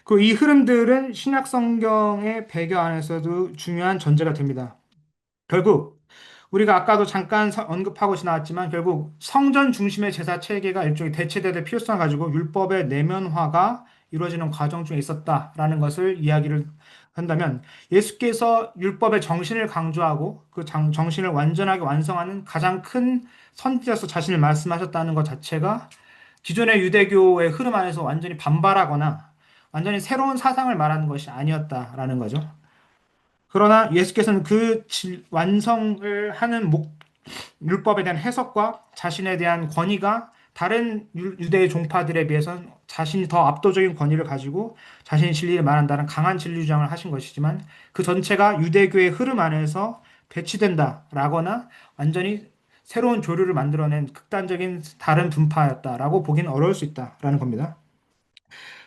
그 이 흐름들은 신약 성경의 배경 안에서도 중요한 전제가 됩니다. 결국 우리가 아까도 잠깐 언급하고 지나왔지만 결국 성전 중심의 제사 체계가 일종의 대체될 필요성을 가지고 율법의 내면화가 이루어지는 과정 중에 있었다라는 것을 이야기를 한다면 예수께서 율법의 정신을 강조하고 그 정신을 완전하게 완성하는 가장 큰 선지자로서 자신을 말씀하셨다는 것 자체가 기존의 유대교의 흐름 안에서 완전히 반발하거나 완전히 새로운 사상을 말하는 것이 아니었다라는 거죠. 그러나 예수께서는 그 완성을 하는 율법에 대한 해석과 자신에 대한 권위가 다른 유대의 종파들에 비해서 자신이 더 압도적인 권위를 가지고 자신의 진리를 말한다는 강한 진리 주장을 하신 것이지만 그 전체가 유대교의 흐름 안에서 배치된다라거나 완전히 새로운 조류를 만들어낸 극단적인 다른 분파였다라고 보기는 어려울 수 있다라는 겁니다.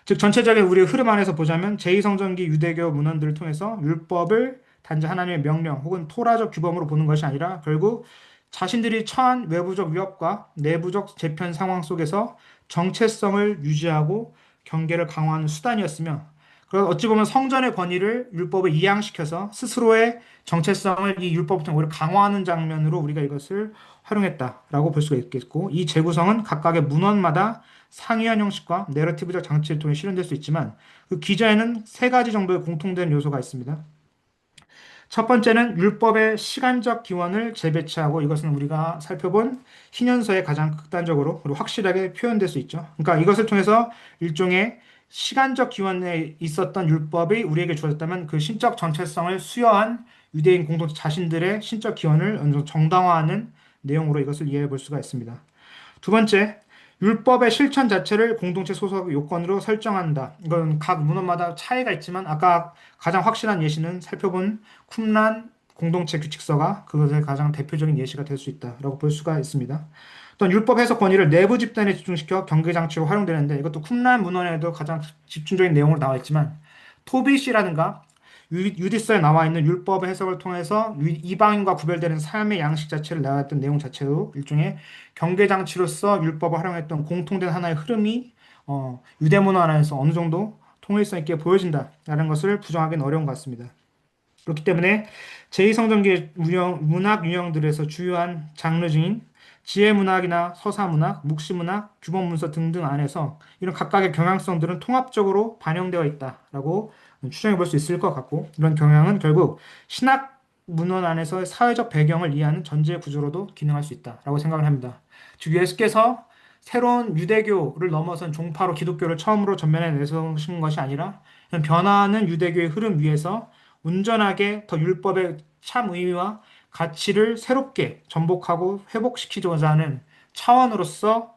즉 전체적인 우리 흐름 안에서 보자면 제2성전기 유대교 문헌들을 통해서 율법을 단지 하나님의 명령 혹은 토라적 규범으로 보는 것이 아니라 결국 자신들이 처한 외부적 위협과 내부적 재편 상황 속에서 정체성을 유지하고 경계를 강화하는 수단이었으며 그리고 어찌 보면 성전의 권위를 율법에 이양시켜서 스스로의 정체성을 이 율법을 통해 오히려 강화하는 장면으로 우리가 이것을 활용했다라고 볼 수가 있겠고 이 재구성은 각각의 문헌마다 상이한 형식과 내러티브적 장치를 통해 실현될 수 있지만 그 기저에는 세 가지 정도의 공통된 요소가 있습니다. 첫 번째는 율법의 시간적 기원을 재배치하고 이것은 우리가 살펴본 신현서에 가장 극단적으로 그리고 확실하게 표현될 수 있죠. 그러니까 이것을 통해서 일종의 시간적 기원에 있었던 율법이 우리에게 주어졌다면 그 신적 정체성을 수여한 유대인 공동체 자신들의 신적 기원을 어느 정도 정당화하는 내용으로 이것을 이해해 볼 수가 있습니다. 두 번째, 율법의 실천 자체를 공동체 소속 요건으로 설정한다. 이건 각 문헌마다 차이가 있지만 아까 가장 확실한 예시는 살펴본 쿰란 공동체 규칙서가 그것의 가장 대표적인 예시가 될 수 있다라고 볼 수가 있습니다. 또한 율법 해석 권위를 내부 집단에 집중시켜 경계 장치로 활용되는데 이것도 쿰란 문헌에도 가장 집중적인 내용으로 나와 있지만 토빗이라든가 유디서에 나와 있는 율법의 해석을 통해서 이방인과 구별되는 삶의 양식 자체를 나왔던 내용 자체도 일종의 경계 장치로서 율법을 활용했던 공통된 하나의 흐름이 유대 문화 안에서 어느 정도 통일성 있게 보여진다라는 것을 부정하기는 어려운 것 같습니다. 그렇기 때문에 제2성전기 문학 유형들에서 주요한 장르 중인 지혜문학이나 서사문학, 묵시문학, 규범문서 등등 안에서 이런 각각의 경향성들은 통합적으로 반영되어 있다라고 추정해 볼 수 있을 것 같고, 이런 경향은 결국 신학 문헌 안에서의 사회적 배경을 이해하는 전제 구조로도 기능할 수 있다라고 생각을 합니다. 즉 예수께서 새로운 유대교를 넘어선 종파로 기독교를 처음으로 전면에 내세우신 것이 아니라 변화하는 유대교의 흐름 위에서 온전하게 더 율법의 참 의미와 가치를 새롭게 전복하고 회복시키고자 하는 차원으로서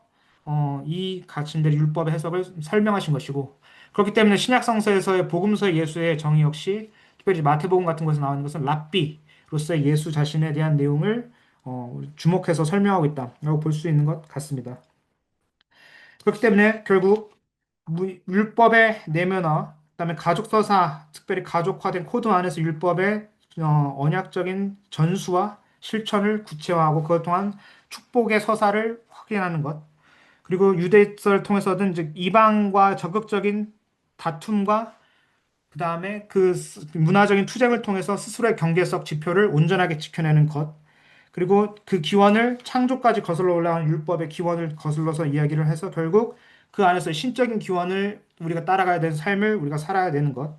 이 가치들의 율법의 해석을 설명하신 것이고, 그렇기 때문에 신약 성서에서의 복음서 예수의 정의 역시 특별히 마태복음 같은 것에서 나오는 것은 랍비로서의 예수 자신에 대한 내용을 주목해서 설명하고 있다라고 볼 수 있는 것 같습니다. 그렇기 때문에 결국 율법의 내면화, 그다음에 가족 서사, 특별히 가족화된 코드 안에서 율법의 언약적인 전수와 실천을 구체화하고 그것 또한 축복의 서사를 확인하는 것. 그리고 유대서를 통해서든 즉 이방과 적극적인 다툼과 그다음에 문화적인 투쟁을 통해서 스스로의 경계적 지표를 온전하게 지켜내는 것. 그리고 그 기원을 창조까지 거슬러 올라가는 율법의 기원을 거슬러서 이야기를 해서 결국 그 안에서 신적인 기원을 우리가 따라가야 되는 삶을 우리가 살아야 되는 것.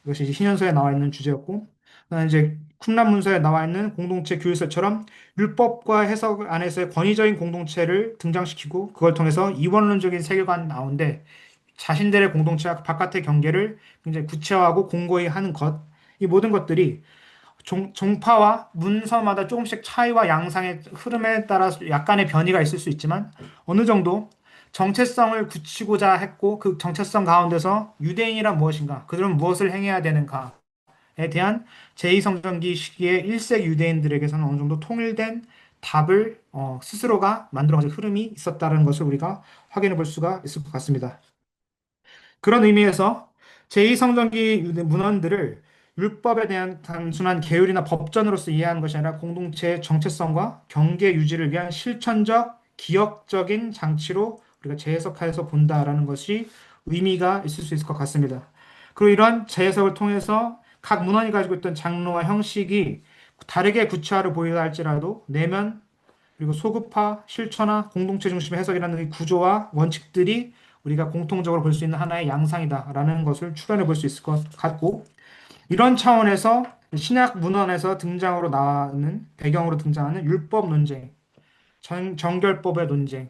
이것이 이제 신현서에 나와 있는 주제였고, 그다음에 이제 쿰란 문서에 나와 있는 공동체 교율서처럼 율법과 해석 안에서의 권위적인 공동체를 등장시키고 그걸 통해서 이원론적인 세계관이 나오는데 자신들의 공동체와 바깥의 경계를 굉장히 구체화하고 공고히 하는 것. 이 모든 것들이 종파와 문서마다 조금씩 차이와 양상의 흐름에 따라서 약간의 변이가 있을 수 있지만 어느 정도 정체성을 굳히고자 했고 그 정체성 가운데서 유대인이란 무엇인가, 그들은 무엇을 행해야 되는가에 대한 제2성전기 시기의 1세기 유대인들에게서는 어느 정도 통일된 답을 스스로가 만들어가는 흐름이 있었다는 것을 우리가 확인해 볼 수가 있을 것 같습니다. 그런 의미에서 제2성전기 문헌들을 율법에 대한 단순한 계율이나 법전으로서 이해하는 것이 아니라 공동체의 정체성과 경계 유지를 위한 실천적, 기억적인 장치로 우리가 재해석해서 본다라는 것이 의미가 있을 수 있을 것 같습니다. 그리고 이러한 재해석을 통해서 각 문헌이 가지고 있던 장르와 형식이 다르게 구체화를 보이다 할지라도 내면 그리고 소급화, 실천화, 공동체 중심의 해석이라는 이 구조와 원칙들이 우리가 공통적으로 볼 수 있는 하나의 양상이다라는 것을 추론해 볼 수 있을 것 같고, 이런 차원에서 신약 문헌에서 등장으로 나오는 배경으로 등장하는 율법 논쟁, 정결법의 논쟁,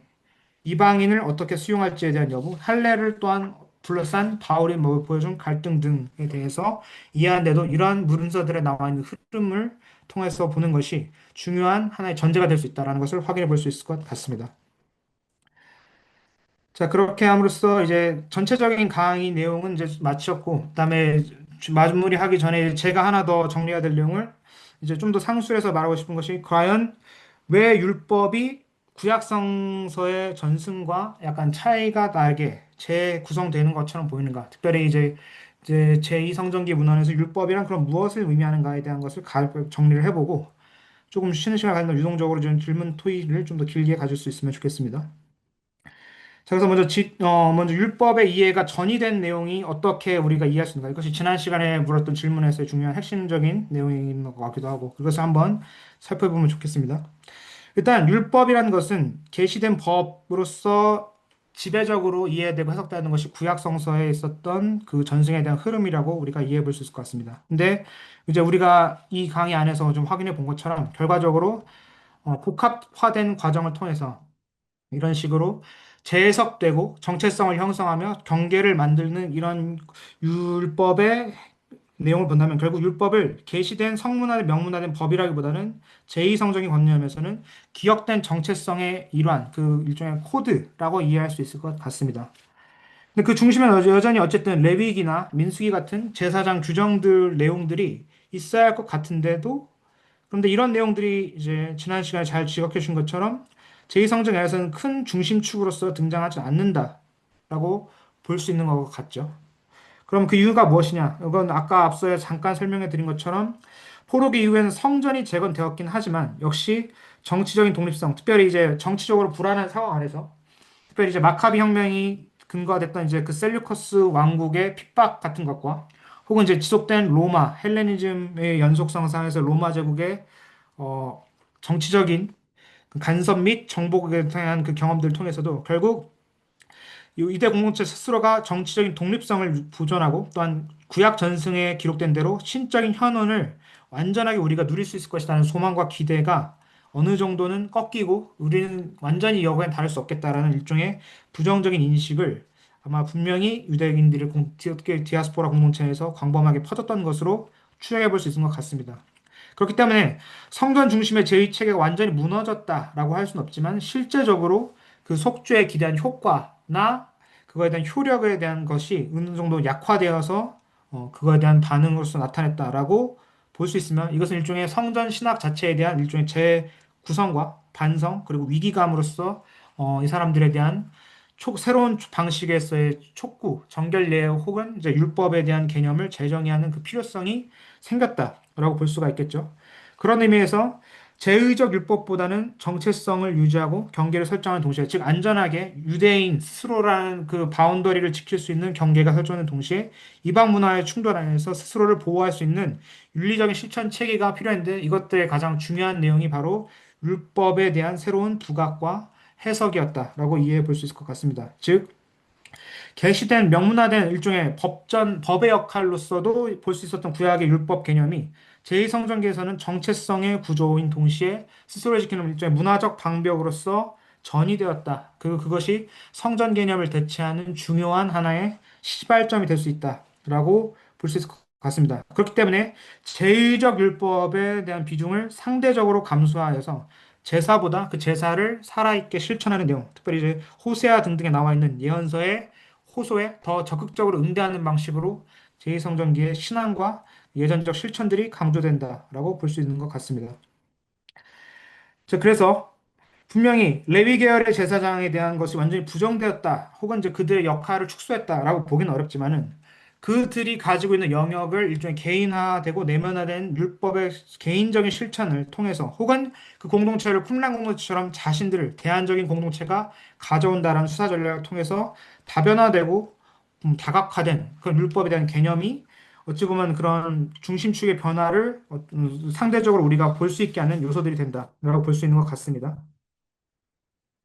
이방인을 어떻게 수용할지에 대한 여부, 할례를 또한 둘러싼 바울이 보여준 갈등 등에 대해서 이해하는데도 이러한 문서들에 나와 있는 흐름을 통해서 보는 것이 중요한 하나의 전제가 될 수 있다는 것을 확인해 볼 수 있을 것 같습니다. 자, 그렇게 함으로써 이제 전체적인 강의 내용은 이제 마쳤고, 그다음에 마무리하기 전에 제가 하나 더 정리해야 될 내용을 이제 좀 더 상술해서 말하고 싶은 것이 과연 왜 율법이 구약성서의 전승과 약간 차이가 나게 재구성되는 것처럼 보이는가? 특별히 이제 제2성전기 문헌에서 율법이란 그럼 무엇을 의미하는가에 대한 것을 정리를 해보고 조금 쉬는 시간 가지고 유동적으로 좀 질문 토의를 좀 더 길게 가질 수 있으면 좋겠습니다. 자, 그래서 먼저 율법의 이해가 전이된 내용이 어떻게 우리가 이해할 수 있는가? 이것이 지난 시간에 물었던 질문에서의 중요한 핵심적인 내용인 것 같기도 하고, 그것을 한번 살펴보면 좋겠습니다. 일단 율법이라는 것은 계시된 법으로서 지배적으로 이해되고 해석되는 것이 구약 성서에 있었던 그 전승에 대한 흐름이라고 우리가 이해해 볼 수 있을 것 같습니다. 근데 이제 우리가 이 강의 안에서 좀 확인해 본 것처럼 결과적으로 복합화된 과정을 통해서 이런 식으로 재해석되고 정체성을 형성하며 경계를 만드는 이런 율법의 내용을 본다면 결국 율법을 계시된 성문화된 명문화된 법이라기보다는 제2성적인 관념에서는 기억된 정체성의 일환, 그 일종의 코드라고 이해할 수 있을 것 같습니다. 근데 그 중심에 여전히 어쨌든 레위기나 민수기 같은 제사장 규정들 내용들이 있어야 할 것 같은데도, 그런데 이런 내용들이 이제 지난 시간에 잘 지적해 주신 것처럼 제2성전에서는 큰 중심축으로서 등장하지 않는다라고 볼 수 있는 것 같죠. 그럼 그 이유가 무엇이냐? 이건 아까 앞서에 잠깐 설명해 드린 것처럼 포로기 이후에는 성전이 재건되었긴 하지만 역시 정치적인 독립성, 특별히 이제 정치적으로 불안한 상황 안에서 특별히 이제 마카비 혁명이 근거가 됐던 이제 그 셀류커스 왕국의 핍박 같은 것과 혹은 이제 지속된 로마 헬레니즘의 연속성상에서 로마 제국의 어, 정치적인 그 간섭 및 정복에 대한 그 경험들을 통해서도 결국 이 이대 공동체 스스로가 정치적인 독립성을 보존하고 또한 구약 전승에 기록된 대로 신적인 현원을 완전하게 우리가 누릴 수 있을 것이라는 소망과 기대가 어느 정도는 꺾이고 우리는 완전히 여과엔 다를 수 없겠다라는 일종의 부정적인 인식을 아마 분명히 유대인들의 디아스포라 공동체에서 광범하게 퍼졌던 것으로 추정해 볼 수 있는 것 같습니다. 그렇기 때문에 성전 중심의 제의 체계가 완전히 무너졌다라고 할 수는 없지만 실제적으로 그 속죄에 기대한 효과나 그거에 대한 효력에 대한 것이 어느 정도 약화되어서 그거에 대한 반응으로서 나타냈다라고 볼 수 있으면 이것은 일종의 성전 신학 자체에 대한 일종의 재구성과 반성 그리고 위기감으로써 이 사람들에 대한 새로운 방식에서의 촉구, 정결례 혹은 이제 율법에 대한 개념을 재정의하는 그 필요성이 생겼다라고 볼 수가 있겠죠. 그런 의미에서 제의적 율법보다는 정체성을 유지하고 경계를 설정하는 동시에, 즉 안전하게 유대인 스스로라는 그 바운더리를 지킬 수 있는 경계가 설정하는 동시에 이방 문화의 충돌 안에서 스스로를 보호할 수 있는 윤리적인 실천 체계가 필요한데 이것들의 가장 중요한 내용이 바로 율법에 대한 새로운 부각과 해석이었다라고 이해해 볼 수 있을 것 같습니다. 즉 계시된 명문화된 일종의 법의 역할로서도 볼 수 있었던 구약의 율법 개념이 제2성전기에서는 정체성의 구조인 동시에 스스로를 지키는 일종의 문화적 방벽으로서 전이되었다. 그것이 성전 개념을 대체하는 중요한 하나의 시발점이 될 수 있다라고 볼 수 있을 것 같습니다. 그렇기 때문에 제의적 율법에 대한 비중을 상대적으로 감소하여서 제사보다 그 제사를 살아있게 실천하는 내용, 특별히 이제 호세아 등등에 나와 있는 예언서의 호소에 더 적극적으로 응대하는 방식으로 제2성전기의 신앙과 예전적 실천들이 강조된다라고 볼 수 있는 것 같습니다. 자, 그래서 분명히 레위 계열의 제사장에 대한 것이 완전히 부정되었다, 혹은 이제 그들의 역할을 축소했다라고 보기는 어렵지만은 그들이 가지고 있는 영역을 일종의 개인화되고 내면화된 율법의 개인적인 실천을 통해서 혹은 그 공동체를 쿰란 공동체처럼 자신들을 대안적인 공동체가 가져온다라는 수사 전략을 통해서 다변화되고 다각화된 그런 율법에 대한 개념이 어찌 보면 그런 중심축의 변화를 상대적으로 우리가 볼 수 있게 하는 요소들이 된다라고 볼 수 있는 것 같습니다.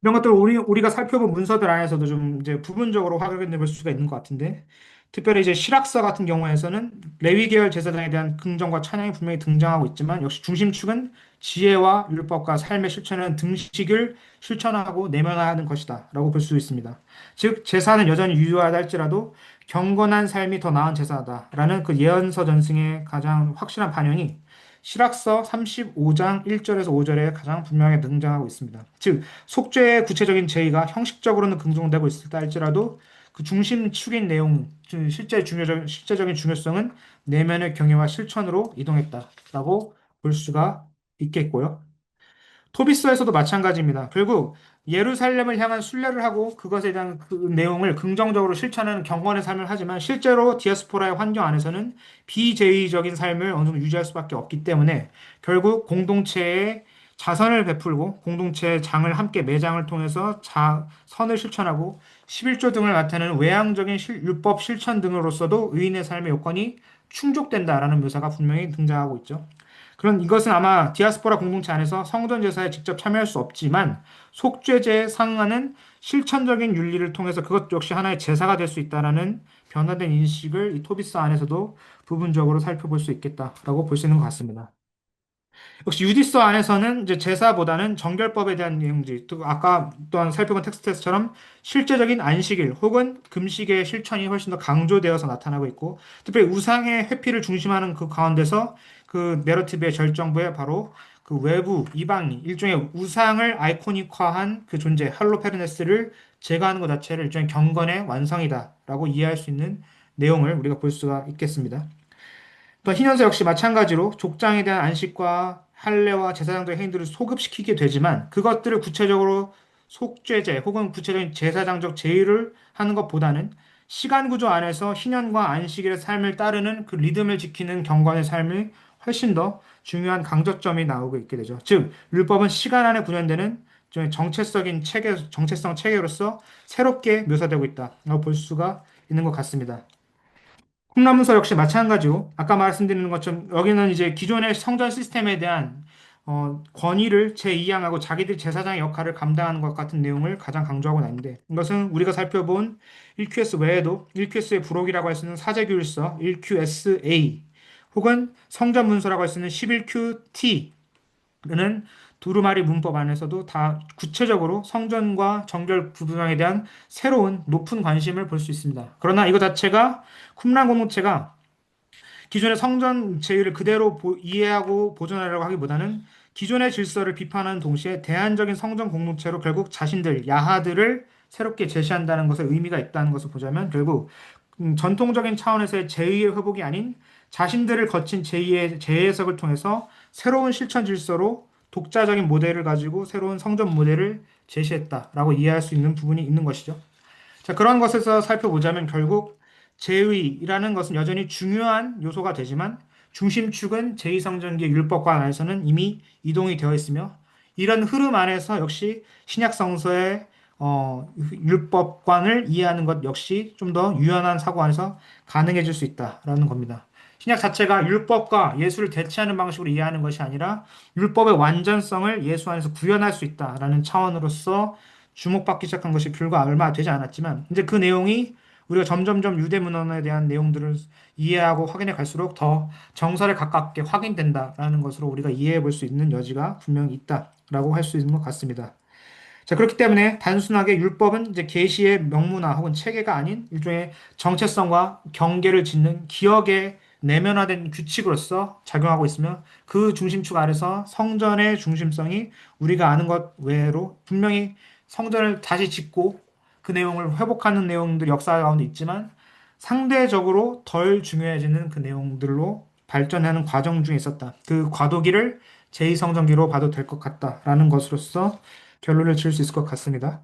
이런 것들을 우리가 살펴본 문서들 안에서도 좀 이제 부분적으로 확인해 볼 수가 있는 것 같은데, 특별히 이제 실학서 같은 경우에서는 레위 계열 제사장에 대한 긍정과 찬양이 분명히 등장하고 있지만 역시 중심축은 지혜와 율법과 삶의 실천은 등식을 실천하고 내면화하는 것이다라고 볼 수 있습니다. 즉 제사는 여전히 유효하다 할지라도 경건한 삶이 더 나은 제사다라는 그 예언서 전승의 가장 확실한 반영이 실학서 35장 1절에서 5절에 가장 분명하게 등장하고 있습니다. 즉 속죄의 구체적인 제의가 형식적으로는 긍정되고 있다 할지라도 그 중심축인 내용, 실제적인 중요성은 내면의 경외와 실천으로 이동했다라고 볼 수가 있겠고요. 토비스에서도 마찬가지입니다. 결국 예루살렘을 향한 순례를 하고 그것에 대한 그 내용을 긍정적으로 실천하는 경건의 삶을 하지만 실제로 디아스포라의 환경 안에서는 비제의적인 삶을 어느 정도 유지할 수밖에 없기 때문에 결국 공동체에 자선을 베풀고 공동체의 장을 함께 매장을 통해서 선을 실천하고 11조 등을 나타내는 외향적인 율법 실천 등으로서도 의인의 삶의 요건이 충족된다라는 묘사가 분명히 등장하고 있죠. 그런 이것은 아마 디아스포라 공동체 안에서 성전 제사에 직접 참여할 수 없지만 속죄제에 상응하는 실천적인 윤리를 통해서 그것 역시 하나의 제사가 될 수 있다라는 변화된 인식을 이 토비스 안에서도 부분적으로 살펴볼 수 있겠다라고 볼 수 있는 것 같습니다. 역시 유디서 안에서는 이제 제사보다는 정결법에 대한 내용들, 또 아까 또한 살펴본 텍스트에서처럼 실제적인 안식일 혹은 금식의 실천이 훨씬 더 강조되어서 나타나고 있고, 특별히 우상의 회피를 중심하는 그 가운데서 그 내러티브의 절정부에 바로 그 외부 이방인 일종의 우상을 아이코닉화한 그 존재 할로페르네스를 제거하는 것 자체를 일종의 경건의 완성이다라고 이해할 수 있는 내용을 우리가 볼 수가 있겠습니다. 또 흰연서 역시 마찬가지로 족장에 대한 안식과 할례와 제사장들의 행위들을 소급시키게 되지만 그것들을 구체적으로 속죄제 혹은 구체적인 제사장적 제의를 하는 것보다는 시간 구조 안에서 희년과 안식일의 삶을 따르는 그 리듬을 지키는 경건의 삶이 훨씬 더 중요한 강조점이 나오고 있게 되죠. 즉, 율법은 시간 안에 구현되는 정체적인 체계, 정체성 체계로서 새롭게 묘사되고 있다라고 볼 수가 있는 것 같습니다. 홈라문서 역시 마찬가지고 아까 말씀드리는 것처럼 여기는 이제 기존의 성전 시스템에 대한 권위를 재이양하고 자기들 제사장의 역할을 감당하는 것 같은 내용을 가장 강조하고 있는데 이것은 우리가 살펴본 1QS 외에도 1QS의 부록이라고 할 수 있는 사제교율서 1QSA 혹은 성전 문서라고 할 수 있는 11QT 는 두루마리 문법 안에서도 다 구체적으로 성전과 정결 구분에 대한 새로운 높은 관심을 볼 수 있습니다. 그러나 이거 자체가 쿰란 공동체가 기존의 성전 제의를 그대로 이해하고 보존하려고 하기보다는 기존의 질서를 비판하는 동시에 대안적인 성전 공동체로 결국 자신들, 야하들을 새롭게 제시한다는 것에 의미가 있다는 것을 보자면 결국 전통적인 차원에서의 제의의 회복이 아닌 자신들을 거친 제의의 재해석을 통해서 새로운 실천 질서로 독자적인 모델을 가지고 새로운 성전 모델을 제시했다라고 이해할 수 있는 부분이 있는 것이죠. 자, 그런 것에서 살펴보자면 결국 제의라는 것은 여전히 중요한 요소가 되지만 중심축은 제2성전기 율법관 안에서는 이미 이동이 되어 있으며 이런 흐름 안에서 역시 신약 성서의 율법관을 이해하는 것 역시 좀 더 유연한 사고 안에서 가능해질 수 있다라는 겁니다. 신약 자체가 율법과 예수를 대체하는 방식으로 이해하는 것이 아니라 율법의 완전성을 예수 안에서 구현할 수 있다라는 차원으로서 주목받기 시작한 것이 불과 얼마 되지 않았지만 이제 그 내용이 우리가 점점점 유대 문헌에 대한 내용들을 이해하고 확인해 갈수록 더 정설에 가깝게 확인된다라는 것으로 우리가 이해해 볼 수 있는 여지가 분명히 있다라고 할 수 있는 것 같습니다. 자, 그렇기 때문에 단순하게 율법은 이제 계시의 명문화 혹은 체계가 아닌 일종의 정체성과 경계를 짓는 기억의 내면화된 규칙으로서 작용하고 있으며 그 중심축 아래서 성전의 중심성이 우리가 아는 것 외로 분명히 성전을 다시 짓고 그 내용을 회복하는 내용들이 역사 가운데 있지만 상대적으로 덜 중요해지는 그 내용들로 발전하는 과정 중에 있었다. 그 과도기를 제2성전기로 봐도 될 것 같다라는 것으로서 결론을 지을 수 있을 것 같습니다.